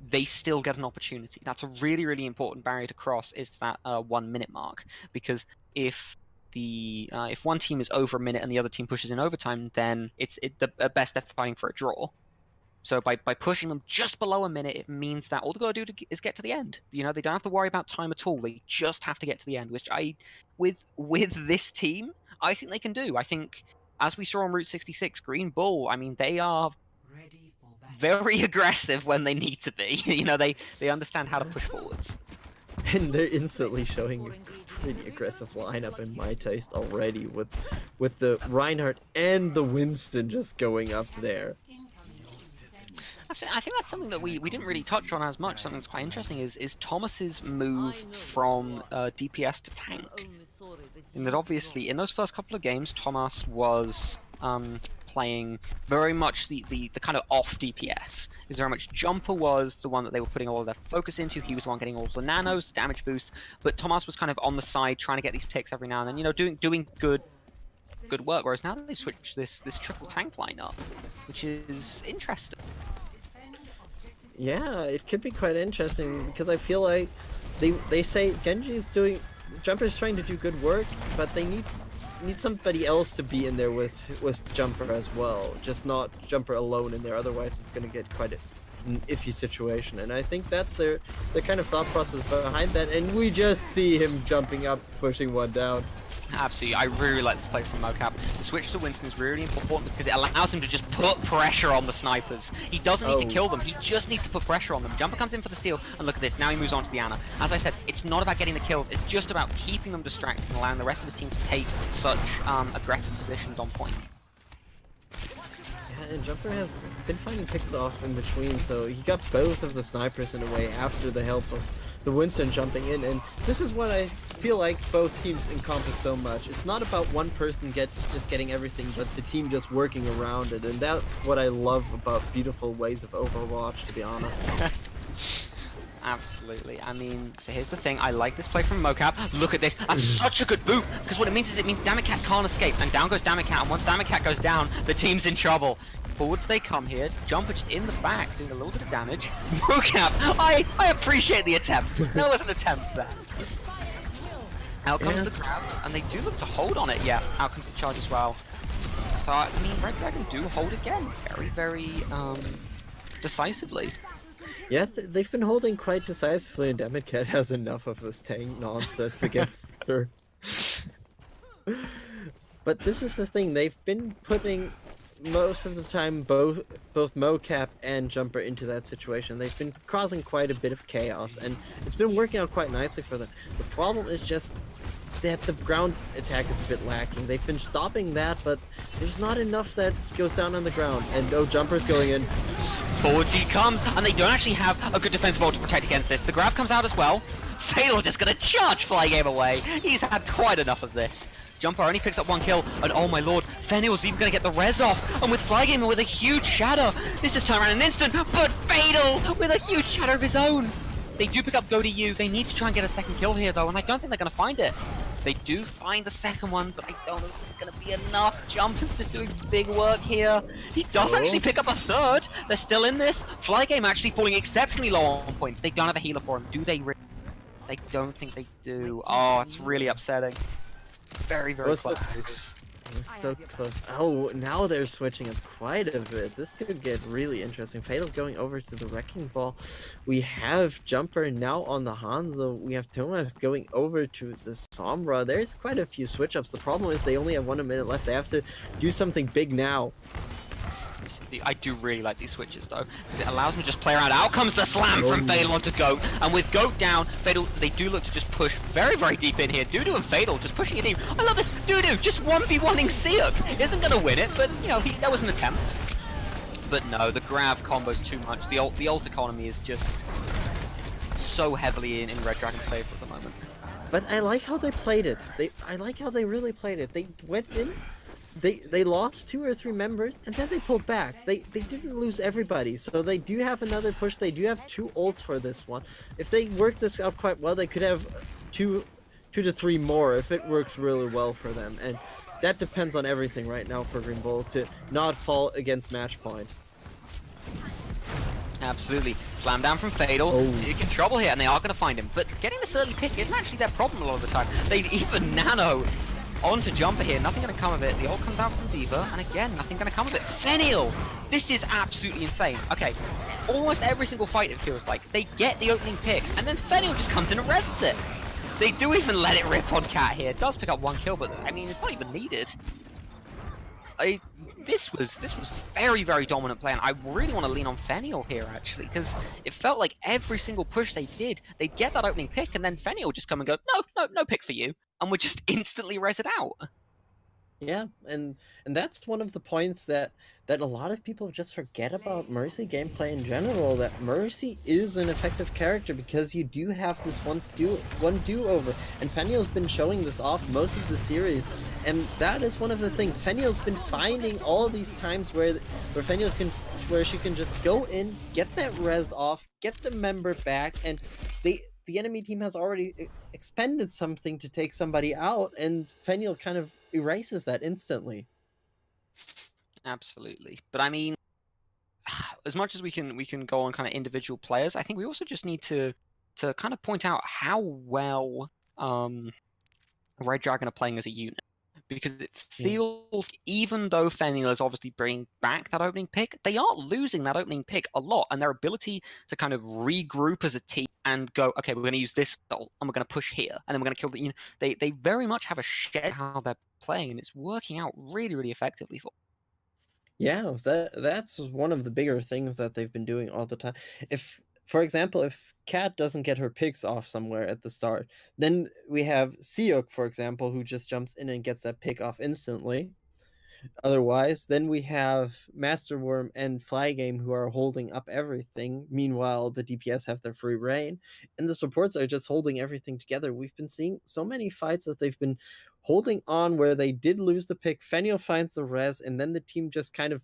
A: they still get an opportunity. That's a really important barrier to cross, is that 1 minute mark. Because if one team is over a minute and the other team pushes in overtime, then at best they're fighting for a draw. So by pushing them just below a minute, it means that all they gotta do is get to the end. You know, they don't have to worry about time at all. They just have to get to the end, which with this team, I think they can do. I think, as we saw on Route 66, Green Bull, I mean, they are very aggressive when they need to be. You know, they understand how to push forwards.
B: And they're instantly showing a pretty aggressive lineup in my taste already, with the Reinhardt and the Winston just going up there.
A: Actually, I think that's something that we didn't really touch on as much. Something that's quite interesting is Thomas's move from DPS to tank. In that, obviously, in those first couple of games, Thomas was playing very much the kind of off DPS. Is very much Jumper was the one that they were putting all of their focus into. He was the one getting all the nanos, the damage boosts. But Thomas was kind of on the side, trying to get these picks every now and then. You know, doing good work. Whereas now they switched this triple tank lineup, which is interesting.
B: Yeah, it could be quite interesting because I feel like they say Genji's Jumper's trying to do good work, but they need need somebody else to be in there with Jumper as well, just not Jumper alone in there. Otherwise, it's gonna get quite an iffy situation. And I think that's their kind of thought process behind that. And we just see him jumping up, pushing one down.
A: Absolutely, I really like this play from Mocap. The switch to Winston is really important because it allows him to just put pressure on the snipers. He doesn't need to kill them, he just needs to put pressure on them. Jumper comes in for the steal, and look at this, now he moves on to the Ana. As I said, it's not about getting the kills, it's just about keeping them distracted and allowing the rest of his team to take such aggressive positions on point.
B: Yeah, and Jumper has been finding picks off in between, so he got both of the snipers in a way after the help of the Winston jumping in, and this is what I feel like both teams encompass so much. It's not about one person just getting everything, but the team just working around it, and that's what I love about beautiful ways of Overwatch, to be honest.
A: Absolutely. I mean, so here's the thing. I like this play from Mocap. Look at this. That's such a good boot. Because what it means is Damitcat can't escape. And down goes Damitcat. And once Damitcat goes down, the team's in trouble. Forwards they come here. Jumper just in the back, doing a little bit of damage. Mocap, I appreciate the attempt. There was an attempt there. Out comes the grab. And they do look to hold on it. Yeah, out comes the charge as well. So, I mean, Red Dragon do hold again. Very, very decisively.
B: Yeah, they've been holding quite decisively, and Damitcat has enough of this tank nonsense against her. But this is the thing, they've been putting most of the time both Mocap and Jumper into that situation. They've been causing quite a bit of chaos, and it's been working out quite nicely for them. The problem is just that the ground attack is a bit lacking. They've been stopping that, but there's not enough that goes down on the ground. And oh, Jumper's going in.
A: Forwards he comes, and they don't actually have a good defensive ult to protect against this. The grab comes out as well. Fatal just gonna charge Flygame away. He's had quite enough of this. Jumper only picks up one kill, and oh my lord, Fenil's even gonna get the res off. And with Flygame with a huge shadow, this just turned around in an instant, but Fatal with a huge shadow of his own. They do pick up Go to You. They need to try and get a second kill here though, and I don't think they're gonna find it. They do find the second one, but I don't know if it's going to be enough. Jumper's just doing big work here. He does actually pick up a third. They're still in this. Flygame actually falling exceptionally low on point. They don't have a healer for him. Do they really? They don't think they do. Oh, it's really upsetting. Very, very close.
B: So close. Oh, now they're switching up quite a bit. This could get really interesting. Fatal going over to the Wrecking Ball. We have Jumper now on the Hanzo. We have Thomas going over to the Sombra. There's quite a few switch ups. The problem is they only have 1 minute left. They have to do something big now.
A: I do really like these switches though, because it allows them to just play around. Out comes the slam from Fatal onto Goat, and with Goat down, Fatal, they do look to just push very, very deep in here. Doodoo and Fatal just pushing it deep. I love this. Doodoo just 1v1ing Seok. Isn't gonna win it, but you know, that was an attempt. But no, the grab combo's too much. The ult economy is just so heavily in Red Dragon's favor at the moment.
B: But I like how they played it. I like how they really played it. They went in. They lost 2 or 3 members, and then they pulled back. They didn't lose everybody, so they do have another push. They do have 2 ults for this one. If they work this out quite well, they could have 2 to 3 more if it works really well for them. And that depends on everything right now for Green Bull to not fall against match point.
A: Absolutely. Slam down from Fatal. Seok in trouble here, and they are going to find him. But getting this early pick isn't actually their problem a lot of the time. They even nano onto Jumper here, nothing gonna come of it. The ult comes out from D.Va, and again, nothing gonna come of it. Fenil! This is absolutely insane. Okay, almost every single fight it feels like, they get the opening pick, and then Fenil just comes in and revs it. They do even let it rip on Cat here. It does pick up 1 kill, but I mean, it's not even needed. This was very, very dominant play, and I really want to lean on Fenil here, actually, because it felt like every single push they did, they'd get that opening pick, and then Fenil would just come and go, no pick for you. And would just instantly res it out.
B: Yeah, and that's one of the points that a lot of people just forget about Mercy gameplay in general, that Mercy is an effective character because you do have this one do-over, and Fenil's been showing this off most of the series, and that is one of the things. Fenil's been finding all these times where she can just go in, get that res off, get the member back, and the enemy team has already expended something to take somebody out, and Fenil kind of erases that instantly.
A: Absolutely. But I mean, as much as we can go on kind of individual players, I think we also just need to kind of point out how well Red Dragon are playing as a unit. because it
B: Yeah.
A: feels, even though Fenrir is obviously bringing back that opening pick, they are losing that opening pick a lot, and their ability to kind of regroup as a team and go, okay, we're going to use this ult, and we're going to push here, and then we're going to kill the, they very much have a shed how they're playing, and it's working out really, really effectively for.
B: Yeah, that's one of the bigger things that they've been doing all the time. If, for example, if Kat doesn't get her picks off somewhere at the start, then we have Siuk, for example, who just jumps in and gets that pick off instantly. Otherwise, then we have Masterworm and Flygame who are holding up everything. Meanwhile, the DPS have their free reign, and the supports are just holding everything together. We've been seeing so many fights that they've been holding on where they did lose the pick. Fenio finds the res, and then the team just kind of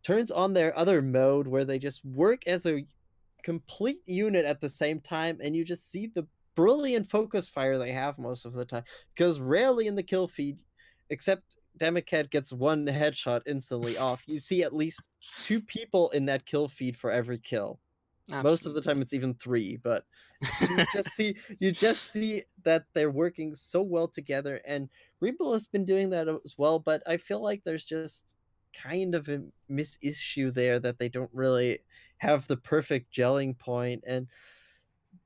B: turns on their other mode where they just work as a complete unit at the same time, and you just see the brilliant focus fire they have most of the time. Because rarely in the kill feed, except Demicat gets one headshot instantly off, you see at least two people in that kill feed for every kill. Most of the time
A: Absolutely.
B: it's even three, but you just see that they're working so well together, and Reaper has been doing that as well, but I feel like there's just kind of a miss issue there that they don't really have the perfect gelling point, and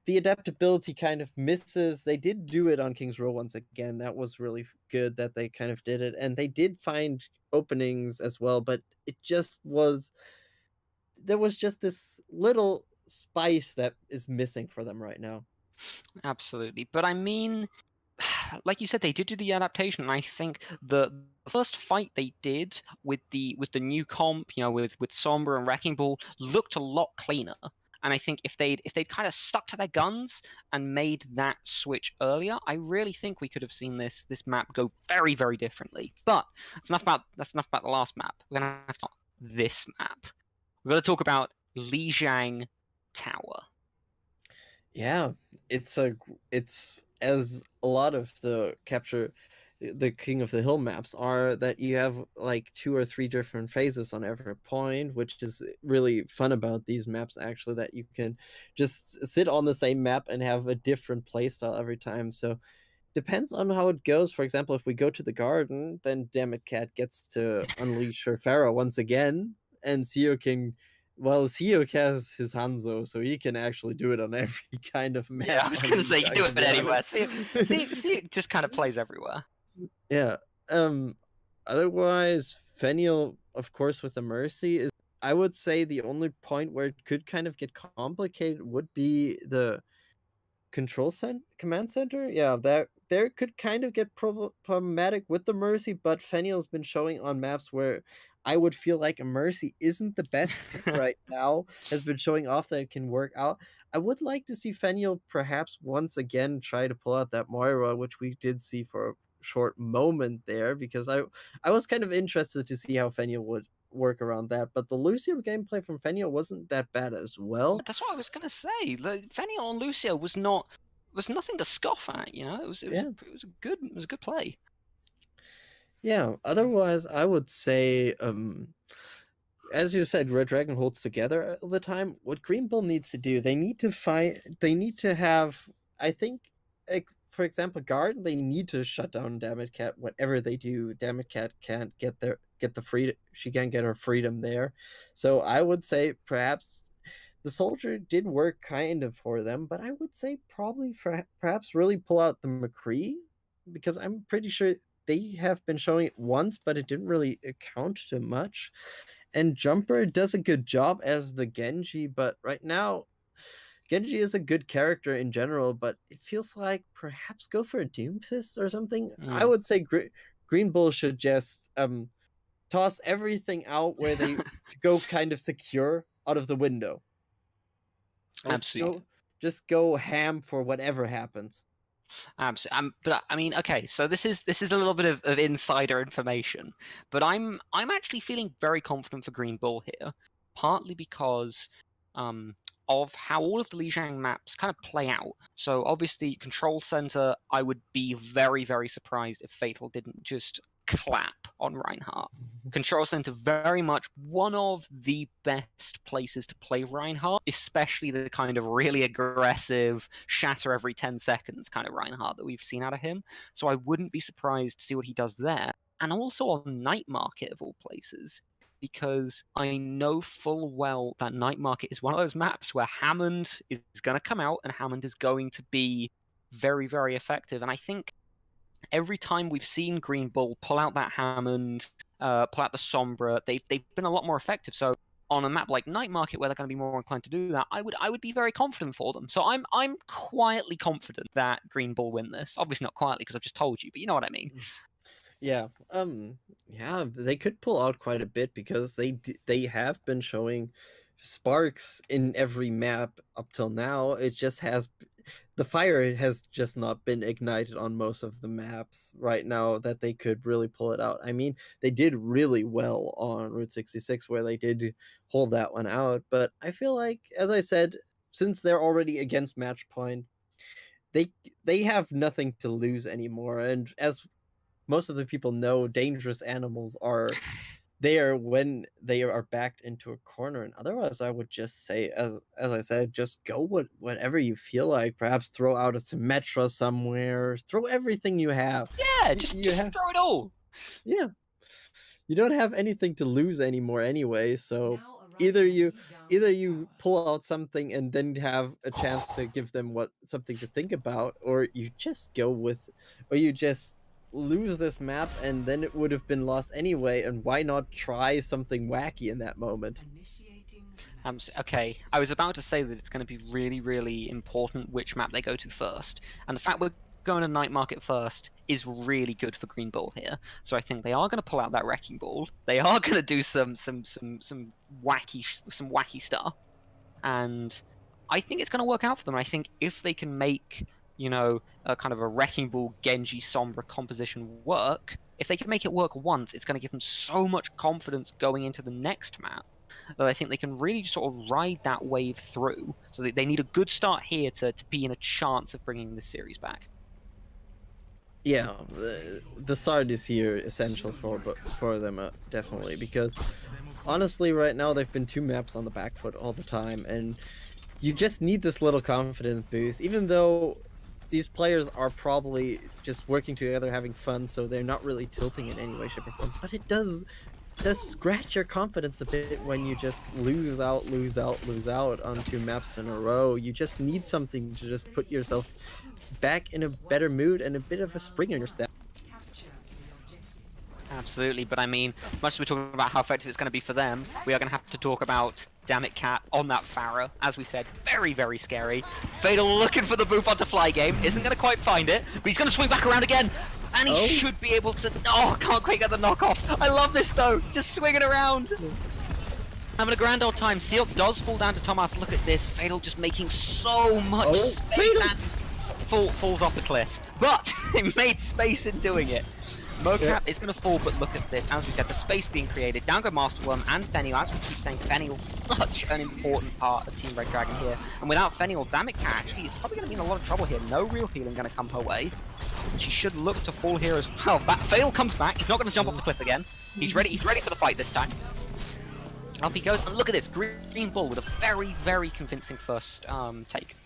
B: the adaptability kind of misses. They did do it on King's Row once again. That was really good that they kind of did it, and they did find openings as well, but it just was there was just this little spice that is missing for them right now.
A: Absolutely. But I mean, like you said, they did do the adaptation, and I think the first fight they did with the new comp, with Sombra and Wrecking Ball, looked a lot cleaner. And I think if they'd kind of stuck to their guns and made that switch earlier, I really think we could have seen this map go very, very differently. But that's enough about the last map. We're gonna have to talk this map. We're gonna talk about Lijiang Tower.
B: Yeah, it's as a lot of the King of the Hill maps are, that you have like two or three different phases on every point, which is really fun about these maps actually, that you can just sit on the same map and have a different playstyle every time. So depends on how it goes. For example, if we go to the garden, then Dammit Cat gets to unleash her Pharaoh once again, and Sio can. Well, Sio has his Hanzo, so he can actually do it on every kind of
A: Yeah,
B: map
A: I was
B: on
A: gonna say you
B: Lijiang,
A: can do
B: to
A: it
B: be
A: anywhere.
B: honest.
A: See, it just kind of plays everywhere.
B: Yeah. Um. Otherwise, Feniel, of course, with the Mercy is. I would say the only point where it could kind of get complicated would be the command center. Yeah, that there could kind of get problematic with the Mercy, but Feniel's been showing on maps where I would feel like a Mercy isn't the best pick right now, has been showing off that it can work out. I would like to see Feniel perhaps once again try to pull out that Moira, which we did see for a short moment there, because I was kind of interested to see how Feniel would work around that, but the Lucio gameplay from Feniel wasn't that bad as well.
A: That's what I was gonna say. Fenio on Lucio was nothing to scoff at.
B: Yeah.
A: It was a good play.
B: Yeah, otherwise I would say as you said, Red Dragon holds together all the time. What Green Bull needs to do, they need to have, I think, for example, Guard, they need to shut down Dammit Cat. Whatever they do, Dammit Cat can't get the freedom. She can't get her freedom there. So I would say perhaps the soldier did work kind of for them, but I would say probably perhaps really pull out the McCree, because I'm pretty sure they have been showing it once, but it didn't really account to much. And Jumper does a good job as the Genji, but right now Genji is a good character in general, but it feels like perhaps go for a Doomfist or something. I
A: Mm,
B: would say Green Bull should just toss everything out where they go kind of secure out of the window. Just
A: absolutely.
B: go ham for whatever happens.
A: Absolutely. But I mean, okay. So this is a little bit of insider information, but I'm actually feeling very confident for Green Bull here, partly because um, of how all of the Lijiang maps kind of play out. So obviously, Control Center, I would be very, very surprised if Fatal didn't just clap on Reinhardt. Control Center, very much one of the best places to play Reinhardt, especially the kind of really aggressive, shatter every 10 seconds kind of Reinhardt that we've seen out of him. So I wouldn't be surprised to see what he does there. And also on Night Market, of all places, because I know full well that Night Market is one of those maps where Hammond is going to come out and Hammond is going to be very, very effective. And I think every time we've seen Green Bull pull out that Hammond, pull out the Sombra, they've been a lot more effective. So on a map like Night Market, where they're going to be more inclined to do that, I would be very confident for them. So I'm quietly confident that Green Bull win this. Obviously not quietly because I've just told you, but you know what I mean.
B: Yeah, yeah, they could pull out quite a bit because they have been showing sparks in every map up till now. It just has the fire has just not been ignited on most of the maps right now that they could really pull it out. I mean, they did really well on Route 66 where they did hold that one out, but I feel like, as I said, since they're already against match point, they have nothing to lose anymore, and as most of the people know, dangerous animals are there when they are backed into a corner, and otherwise I would just say, as I said, just go whatever you feel like. Perhaps throw out a Symmetra somewhere, throw everything you have.
A: Yeah, just throw it all.
B: Yeah, you don't have anything to lose anymore anyway, so either you pull out something and then have a chance to give them something to think about, or you just lose this map and then it would have been lost anyway, and why not try something wacky in that moment?
A: Okay, I was about to say that it's going to be really, really important which map they go to first, and the fact we're going to Night Market first is really good for Green Bull here. So I think they are going to pull out that Wrecking Ball. They are going to do some wacky stuff, and I think it's going to work out for them. I think if they can make, you know, a kind of a Wrecking Ball Genji Sombra composition work, if they can make it work once, it's going to give them so much confidence going into the next map that I think they can really just sort of ride that wave through. So they need a good start here to be in a chance of bringing this series back.
B: Yeah, the start is here essential for them, definitely, because honestly right now they've been 2 maps on the back foot all the time, and you just need this little confidence boost, even though these players are probably just working together having fun, so they're not really tilting in any way, shape, or form, but it does scratch your confidence a bit when you just lose out on 2 maps in a row. You just need something to just put yourself back in a better mood and a bit of a spring in your step.
A: Absolutely, but I mean, much as we're talking about how effective it's going to be for them, we are going to have to talk about Damn It Cat on that Pharah. As we said, very, very scary. Fatal looking for the Boof onto Fly Game, isn't going to quite find it, but he's going to swing back around again, and he should be able to... Oh, can't quite get the knockoff. I love this though, just swinging around. Having a grand old time. Sealk does fall down to Thomas. Look at this, Fatal just making so much space and falls off the cliff. But it made space in doing it. Mocap is going to fall, but look at this. As we said, the space being created. Down go Masterworm and Fenneil. As we keep saying, Fenneil, such an important part of Team Red Dragon here. And without Fenneil, Damn It Cat actually is probably going to be in a lot of trouble here. No real healing going to come her way. She should look to fall here as well. Fatal comes back. He's not going to jump off the cliff again. He's ready for the fight this time. Up he goes. And look at this. Green Bull with a very, very convincing first take.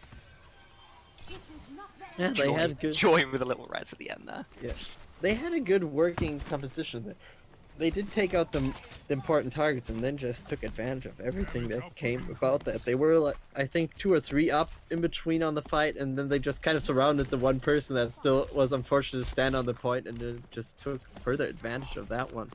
B: Yeah, they had good...
A: Joy with a little res at the end there.
B: Yeah. They had a good working composition there. They did take out the important targets and then just took advantage of everything that came about that. They were, like, I think 2 or 3 up in between on the fight, and then they just kind of surrounded the one person that still was unfortunate to stand on the point, and then just took further advantage of that one.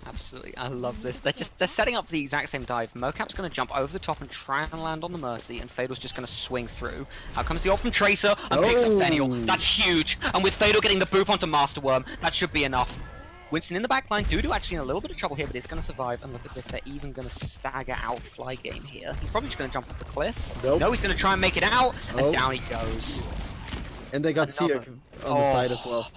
A: Absolutely, I love this. They're setting up the exact same dive. Mocap's going to jump over the top and try and land on the Mercy, and Fatal's just going to swing through. Out comes the ult from Tracer and picks up Fenneil. That's huge. And with Fatal getting the boop onto Masterworm, that should be enough. Winston in the backline. Dudu actually in a little bit of trouble here, but he's going to survive. And look at this, they're even going to stagger out Fly Game here. He's probably just going to jump off the cliff. No, he's going to try and make it out, and down he goes.
B: And they got Sealk on the side as well.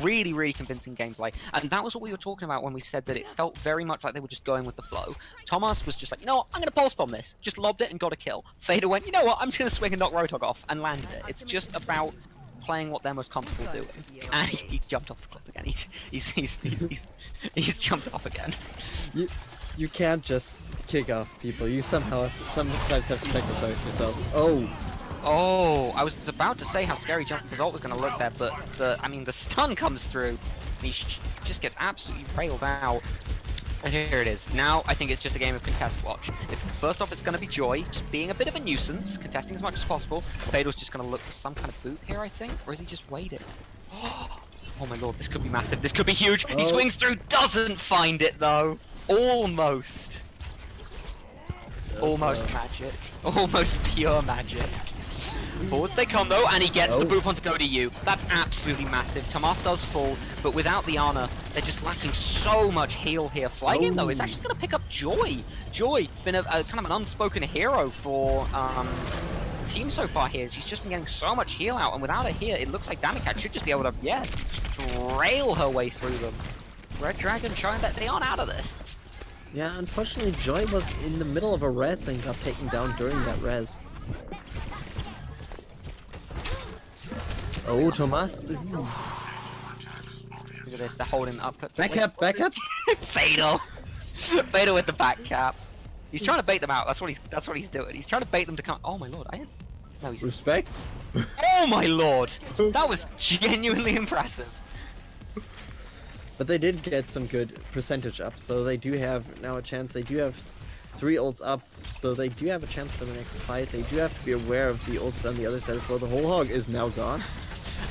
A: Really, really convincing gameplay. And that was what we were talking about when we said that it felt very much like they were just going with the flow. Thomas was just like, you know what, I'm going to pulse bomb this. Just lobbed it and got a kill. Fader went, you know what, I'm just going to swing and knock Rotok off and landed it. It's just about playing what they're most comfortable doing. And he jumped off the cliff again. He's jumped off again.
B: You can't just kick off people. You sometimes have to sacrifice yourself. Oh,
A: I was about to say how scary Jumper's ult was going to look there, but the stun comes through. And he just gets absolutely railed out. And here it is. Now I think it's just a game of contest watch. First off, it's going to be Joy, just being a bit of a nuisance, contesting as much as possible. Fatal's just going to look for some kind of boot here, I think, or is he just waiting? Oh my lord, this could be massive. This could be huge. He swings through, doesn't find it though. Almost. Almost magic. Almost pure magic. Forwards they come though, and he gets the boop on to go to you. That's absolutely massive. Tomas does fall, but without the Ana, they're just lacking so much heal here. Flygame though is actually going to pick up Joy. Joy, been a kind of an unspoken hero for the team so far here. She's just been getting so much heal out, and without her here, it looks like Damicat should just be able to, trail her way through them. Red Dragon showing that they aren't out of this.
B: Yeah, unfortunately, Joy was in the middle of a res and got taken down during that res. Oh, Tomas.
A: Look at this, they're holding up.
B: Back up.
A: Fatal. Fatal with the back cap. He's trying to bait them out. That's what he's doing. He's trying to bait them to come. Oh my lord, I didn't. No, he's.
B: Respect.
A: Oh my lord, that was genuinely impressive.
B: But they did get some good percentage up, so they do have now a chance. They do have 3 ults up, so they do have a chance for the next fight. They do have to be aware of the ults on the other side as well. The whole hog is now gone.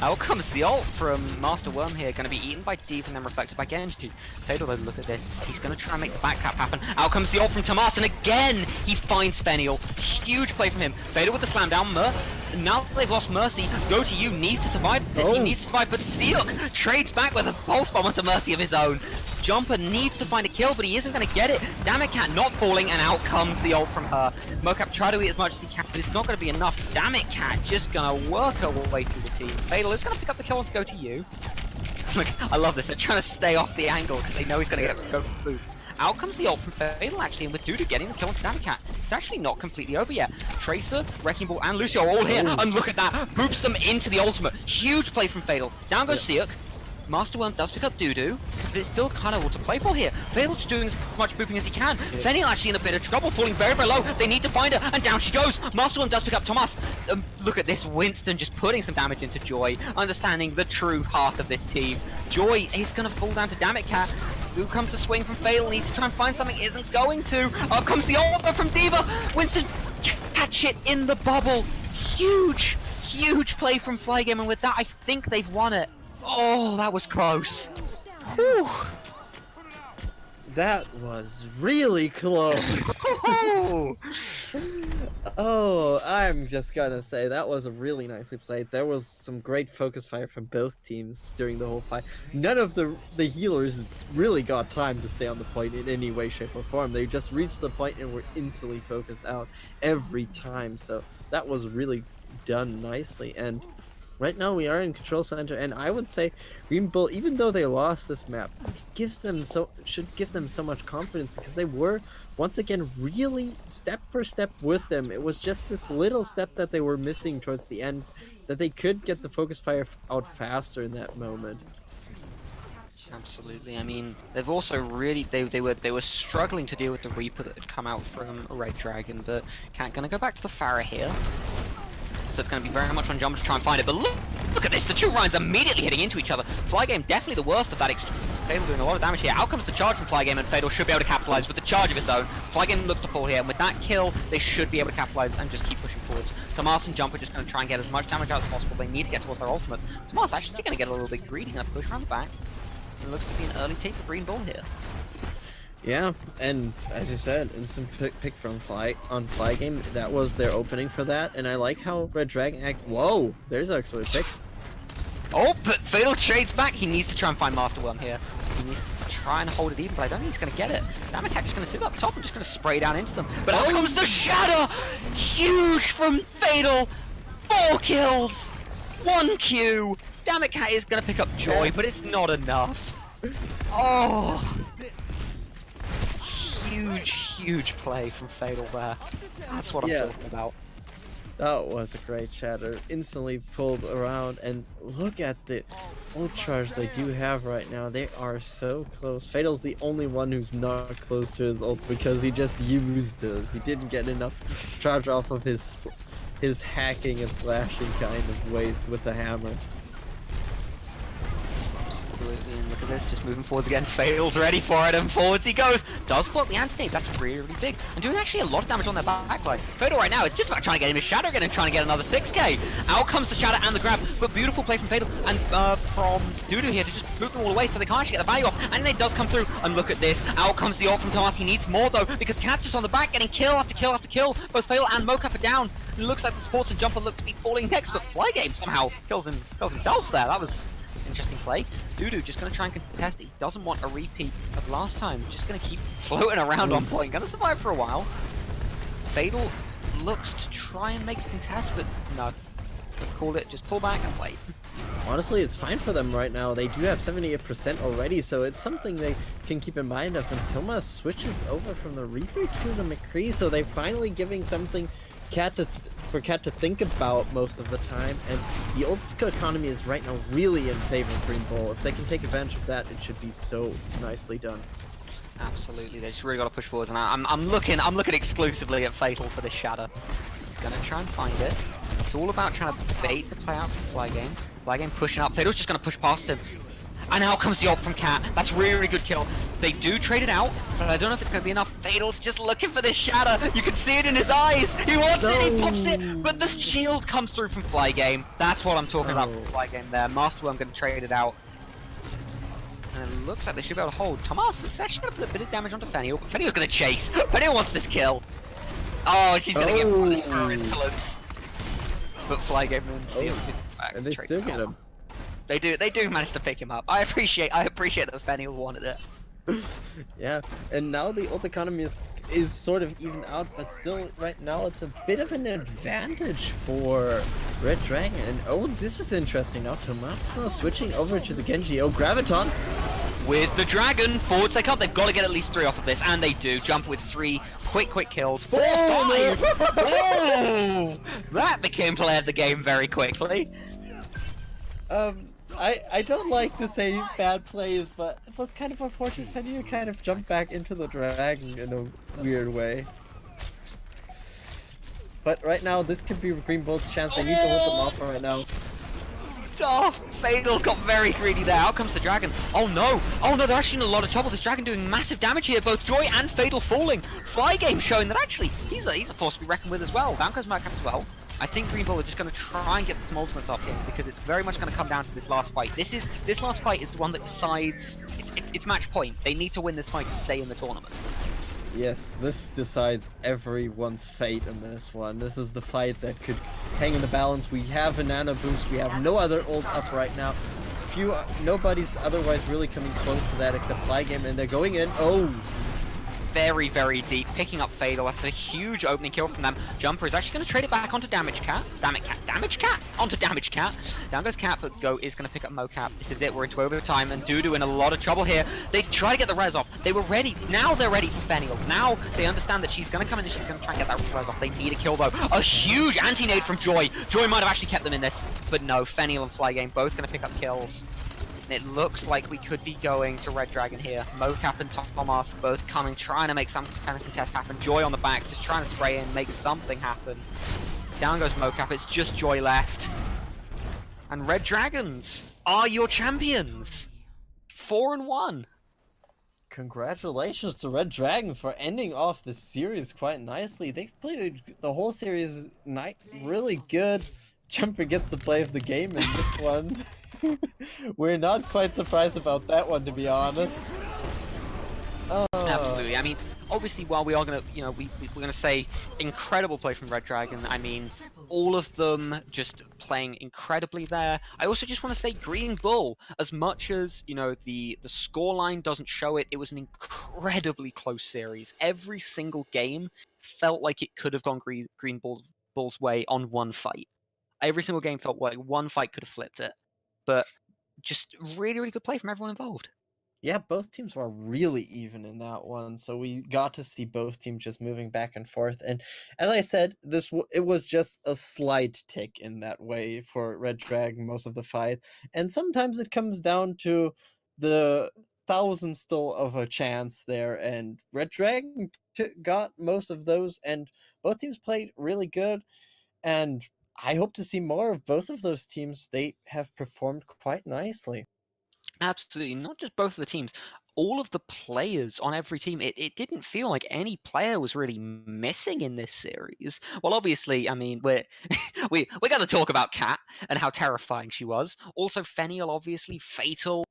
A: Out comes the ult from Master Worm here, going to be eaten by Deep and then reflected by Genji. Fatal, look at this. He's going to try and make the back cap happen. Out comes the ult from Tomas, and again, he finds Feniel. Huge play from him. Fatal with the slam down. Now they've lost Mercy. Go to you, needs to survive this. He needs to survive, but Seok trades back with a pulse bomb onto Mercy of his own. Jumper needs to find a kill, but he isn't going to get it. Damicat not falling, and out comes the ult from her. Mocap try to eat as much as he can, but it's not going to be enough. Damicat just going to work her way through the team. Fatal is going to pick up the kill and to go to you. Look, I love this. They're trying to stay off the angle because they know he's going to go for the boot. Out comes the ult from Fatal actually, and with Dudu getting the kill on Damicat. It's actually not completely over yet. Tracer, Wrecking Ball, and Lucio all here, and look at that. Boops them into the ultimate. Huge play from Fatal. Down goes Seok. Master Worm does pick up Dudu, but it's still kind of all to play for here. Fatal's doing as much booping as he can. Feniel actually in a bit of trouble, falling very, very low. They need to find her, and down she goes. Master Worm does pick up Tomas. Look at this, Winston just putting some damage into Joy, understanding the true heart of this team. Joy is going to fall down to Damicat, who comes to swing from Fatal, needs to try and find something, isn't going to. Up comes the ult from D.Va. Winston, catch it in the bubble. Huge play from Flygame, and with that, I think they've won it. Oh, that was close. Whew.
B: That was really close. Oh, I'm just gonna say that was really nicely played. There was some great focus fire from both teams during the whole fight. None of the healers really got time to stay on the point in any way, shape, or form. They just reached the point and were instantly focused out every time. So that was really done nicely. And right now we are in Control Center, and I would say Green Bull, even though they lost this map, should give them so much confidence, because they were once again really step for step with them. It was just this little step that they were missing towards the end, that they could get the focus fire out faster in that moment.
A: Absolutely. I mean, they've also really they were struggling to deal with the Reaper that had come out from Red Dragon, but gonna go back to the Pharah here. So it's going to be very much on Jumper to try and find it. But look at this, the two Ryans immediately hitting into each other. Flygame definitely the worst of that exchange. Fatal doing a lot of damage here. Out comes the charge from Flygame, and Fatal should be able to capitalize with the charge of his own. Flygame looks to fall here, and with that kill, they should be able to capitalize and just keep pushing forwards. Tomas and Jumper just going to try and get as much damage out as possible. They need to get towards their ultimates. Tomas actually going to get a little bit greedy and push around the back. It looks to be an early take for Green Bull here.
B: Yeah, and as you said, instant pick from Flygame, that was their opening for that, and I like how Red Dragon whoa, there's actually a pick.
A: Oh, but Fatal trades back. He needs to try and find Master Worm here. He needs to try and hold it even, but I don't think he's going to get it. Damicat just going to sit up top and just going to spray down into them. But out comes the Shatter! Huge from Fatal! 4 kills! 1 Q! Damicat is going to pick up Joy, but it's not enough. Oh! Huge play from Fatal there. That's what I'm talking about.
B: That was a great shatter. Instantly pulled around, and look at the ult charge they do have right now. They are so close. Fatal's the only one who's not close to his ult because he just used his. He didn't get enough charge off of his hacking and slashing kind of ways with the hammer.
A: Absolutely, and look at this, just moving forwards again. Fatal's ready for it, and forwards he goes. Does block the anti-nade, that's really, really big. And doing actually a lot of damage on their backline. Fatal right now is just about trying to get him his shatter again and trying to get another 6k. Out comes the shatter and the grab, but beautiful play from Fatal and from Dudu here to just move them all away so they can't actually get the value off. And it does come through, and look at this. Out comes the ult from Tomas. He needs more though, because Cat's just on the back getting kill after kill after kill. Both Fatal and Mocap are down. It looks like the supports and jumper look to be falling next, but Flygame somehow kills himself there. That was interesting play. Dudu just going to try and contest it. He doesn't want a repeat of last time. Just going to keep floating around on point. Going to survive for a while. Fatal looks to try and make a contest, but no. Call it, just pull back and wait.
B: Honestly, it's fine for them right now. They do have 78% already, so it's something they can keep in mind of. And Thomas switches over from the Reaper to the McCree, so they're finally giving something for Cat to think about most of the time. And the ult economy is right now really in favor of Green Bull. If they can take advantage of that, it should be so nicely done.
A: Absolutely, they just really got to push forwards, and I'm looking exclusively at Fatal for this shatter. He's gonna try and find it. It's all about trying to bait the play out for Flygame. Flygame pushing up. Fatal's just gonna push past him. And out comes the ult from Cat. That's really, really good kill. They do trade it out, but I don't know if it's going to be enough. Fatal's just looking for this shatter. You can see it in his eyes. He wants it, he pops it, but the shield comes through from Flygame. That's what I'm talking about from Flygame there. Masterworm going to trade it out. And it looks like they should be able to hold. Tomas is actually going to put a bit of damage onto Fenniel, but Fenniel's going to chase. Fenniel wants this kill. Oh, she's going to get punished for her insolence. But Flygame then sealed it back.
B: And they still get him.
A: They do manage to pick him up. I appreciate that Fenniel wanted it.
B: Yeah, and now the ult economy is sort of even out, but still right now it's a bit of an advantage for Red Dragon. And oh, this is interesting now. Tomato switching over to the Genji. Oh, Graviton
A: with the dragon, forwards they come. They've got to get at least 3 off of this, and they do. Jump with 3 quick kills. 4, 5! Oh, that became play of the game very quickly.
B: I don't like to say bad plays, but it was kind of unfortunate. Fenrir kind of jumped back into the dragon in a weird way. But right now, this could be Green Bull's chance. They need to hold them off right now.
A: Oh, Fatal got very greedy there. Out comes the dragon. Oh no! Oh no, they're actually in a lot of trouble. This dragon doing massive damage here. Both Joy and Fatal falling. Flygame showing that actually he's a force to be reckoned with as well. Down goes Mocap as well. I think Green Bull are just going to try and get some ultimates off him because it's very much going to come down to this last fight. This last fight is the one that decides. It's match point. They need to win this fight to stay in the tournament.
B: Yes, this decides everyone's fate in this one. This is the fight that could hang in the balance. We have a nano boost. We have no other ults up right now. Nobody's otherwise really coming close to that except Flygame, and they're going in. Oh!
A: Very, very deep, picking up Fatal. That's a huge opening kill from them. Jumper is actually going to trade it back onto Damage Cat. Damage Cat! Onto Damage Cat. Down goes Cat, but Go is going to pick up Mocap. This is it, we're into overtime, and Dudu in a lot of trouble here. They try to get the res off. They were ready. Now they're ready for Fenniel. Now they understand that she's going to come in and she's going to try and get that res off. They need a kill, though. A huge anti-nade from Joy. Joy might have actually kept them in this, but no. Fenniel and Flygame both going to pick up kills. And it looks like we could be going to Red Dragon here. Mocap and Tomas both coming, trying to make some kind of contest happen. Joy on the back, just trying to spray in, make something happen. Down goes Mocap, it's just Joy left. And Red Dragons are your champions! 4-1.
B: Congratulations to Red Dragon for ending off this series quite nicely. They've played the whole series really good. Jumper gets the play of the game in this one. We're not quite surprised about that one, to be honest.
A: Absolutely. I mean, obviously, while we are gonna, we're gonna say incredible play from Red Dragon. I mean, all of them just playing incredibly there. I also just want to say Green Bull, as much as the scoreline doesn't show it, it was an incredibly close series. Every single game felt like it could have gone Green Bull's way on one fight. Every single game felt like one fight could have flipped it. But just really, really good play from everyone involved.
B: Yeah, both teams were really even in that one, so we got to see both teams just moving back and forth. And as I said, it was just a slight tick in that way for Red Dragon most of the fight, and sometimes it comes down to the thousand still of a chance there, and Red Dragon got most of those, and both teams played really good. And I hope to see more of both of those teams. They have performed quite nicely.
A: Absolutely, not just both of the teams, all of the players on every team. It didn't feel like any player was really missing in this series. Well, obviously, I mean, we're going to talk about Kat and how terrifying she was. Also, Feniel, obviously, Fatal,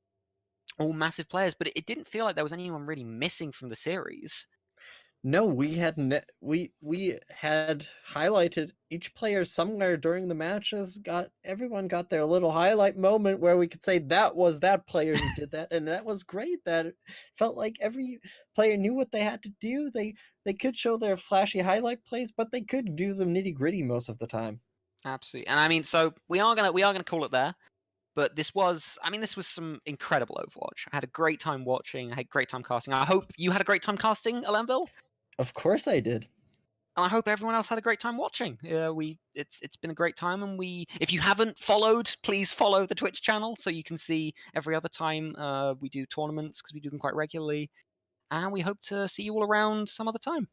A: all massive players, but it didn't feel like there was anyone really missing from the series.
B: No, we had highlighted each player somewhere during the matches. Got everyone got their little highlight moment where we could say that was that player who did that, and that was great. That it felt like every player knew what they had to do. They could show their flashy highlight plays, but they could do the nitty gritty most of the time.
A: Absolutely, and I mean, so we are gonna call it there. But this was some incredible Overwatch. I had a great time watching. I had a great time casting. I hope you had a great time casting, Alenville.
B: Of course, I did.
A: And I hope everyone else had a great time watching. It's been a great time, and if you haven't followed, please follow the Twitch channel so you can see every other time we do tournaments because we do them quite regularly. And we hope to see you all around some other time.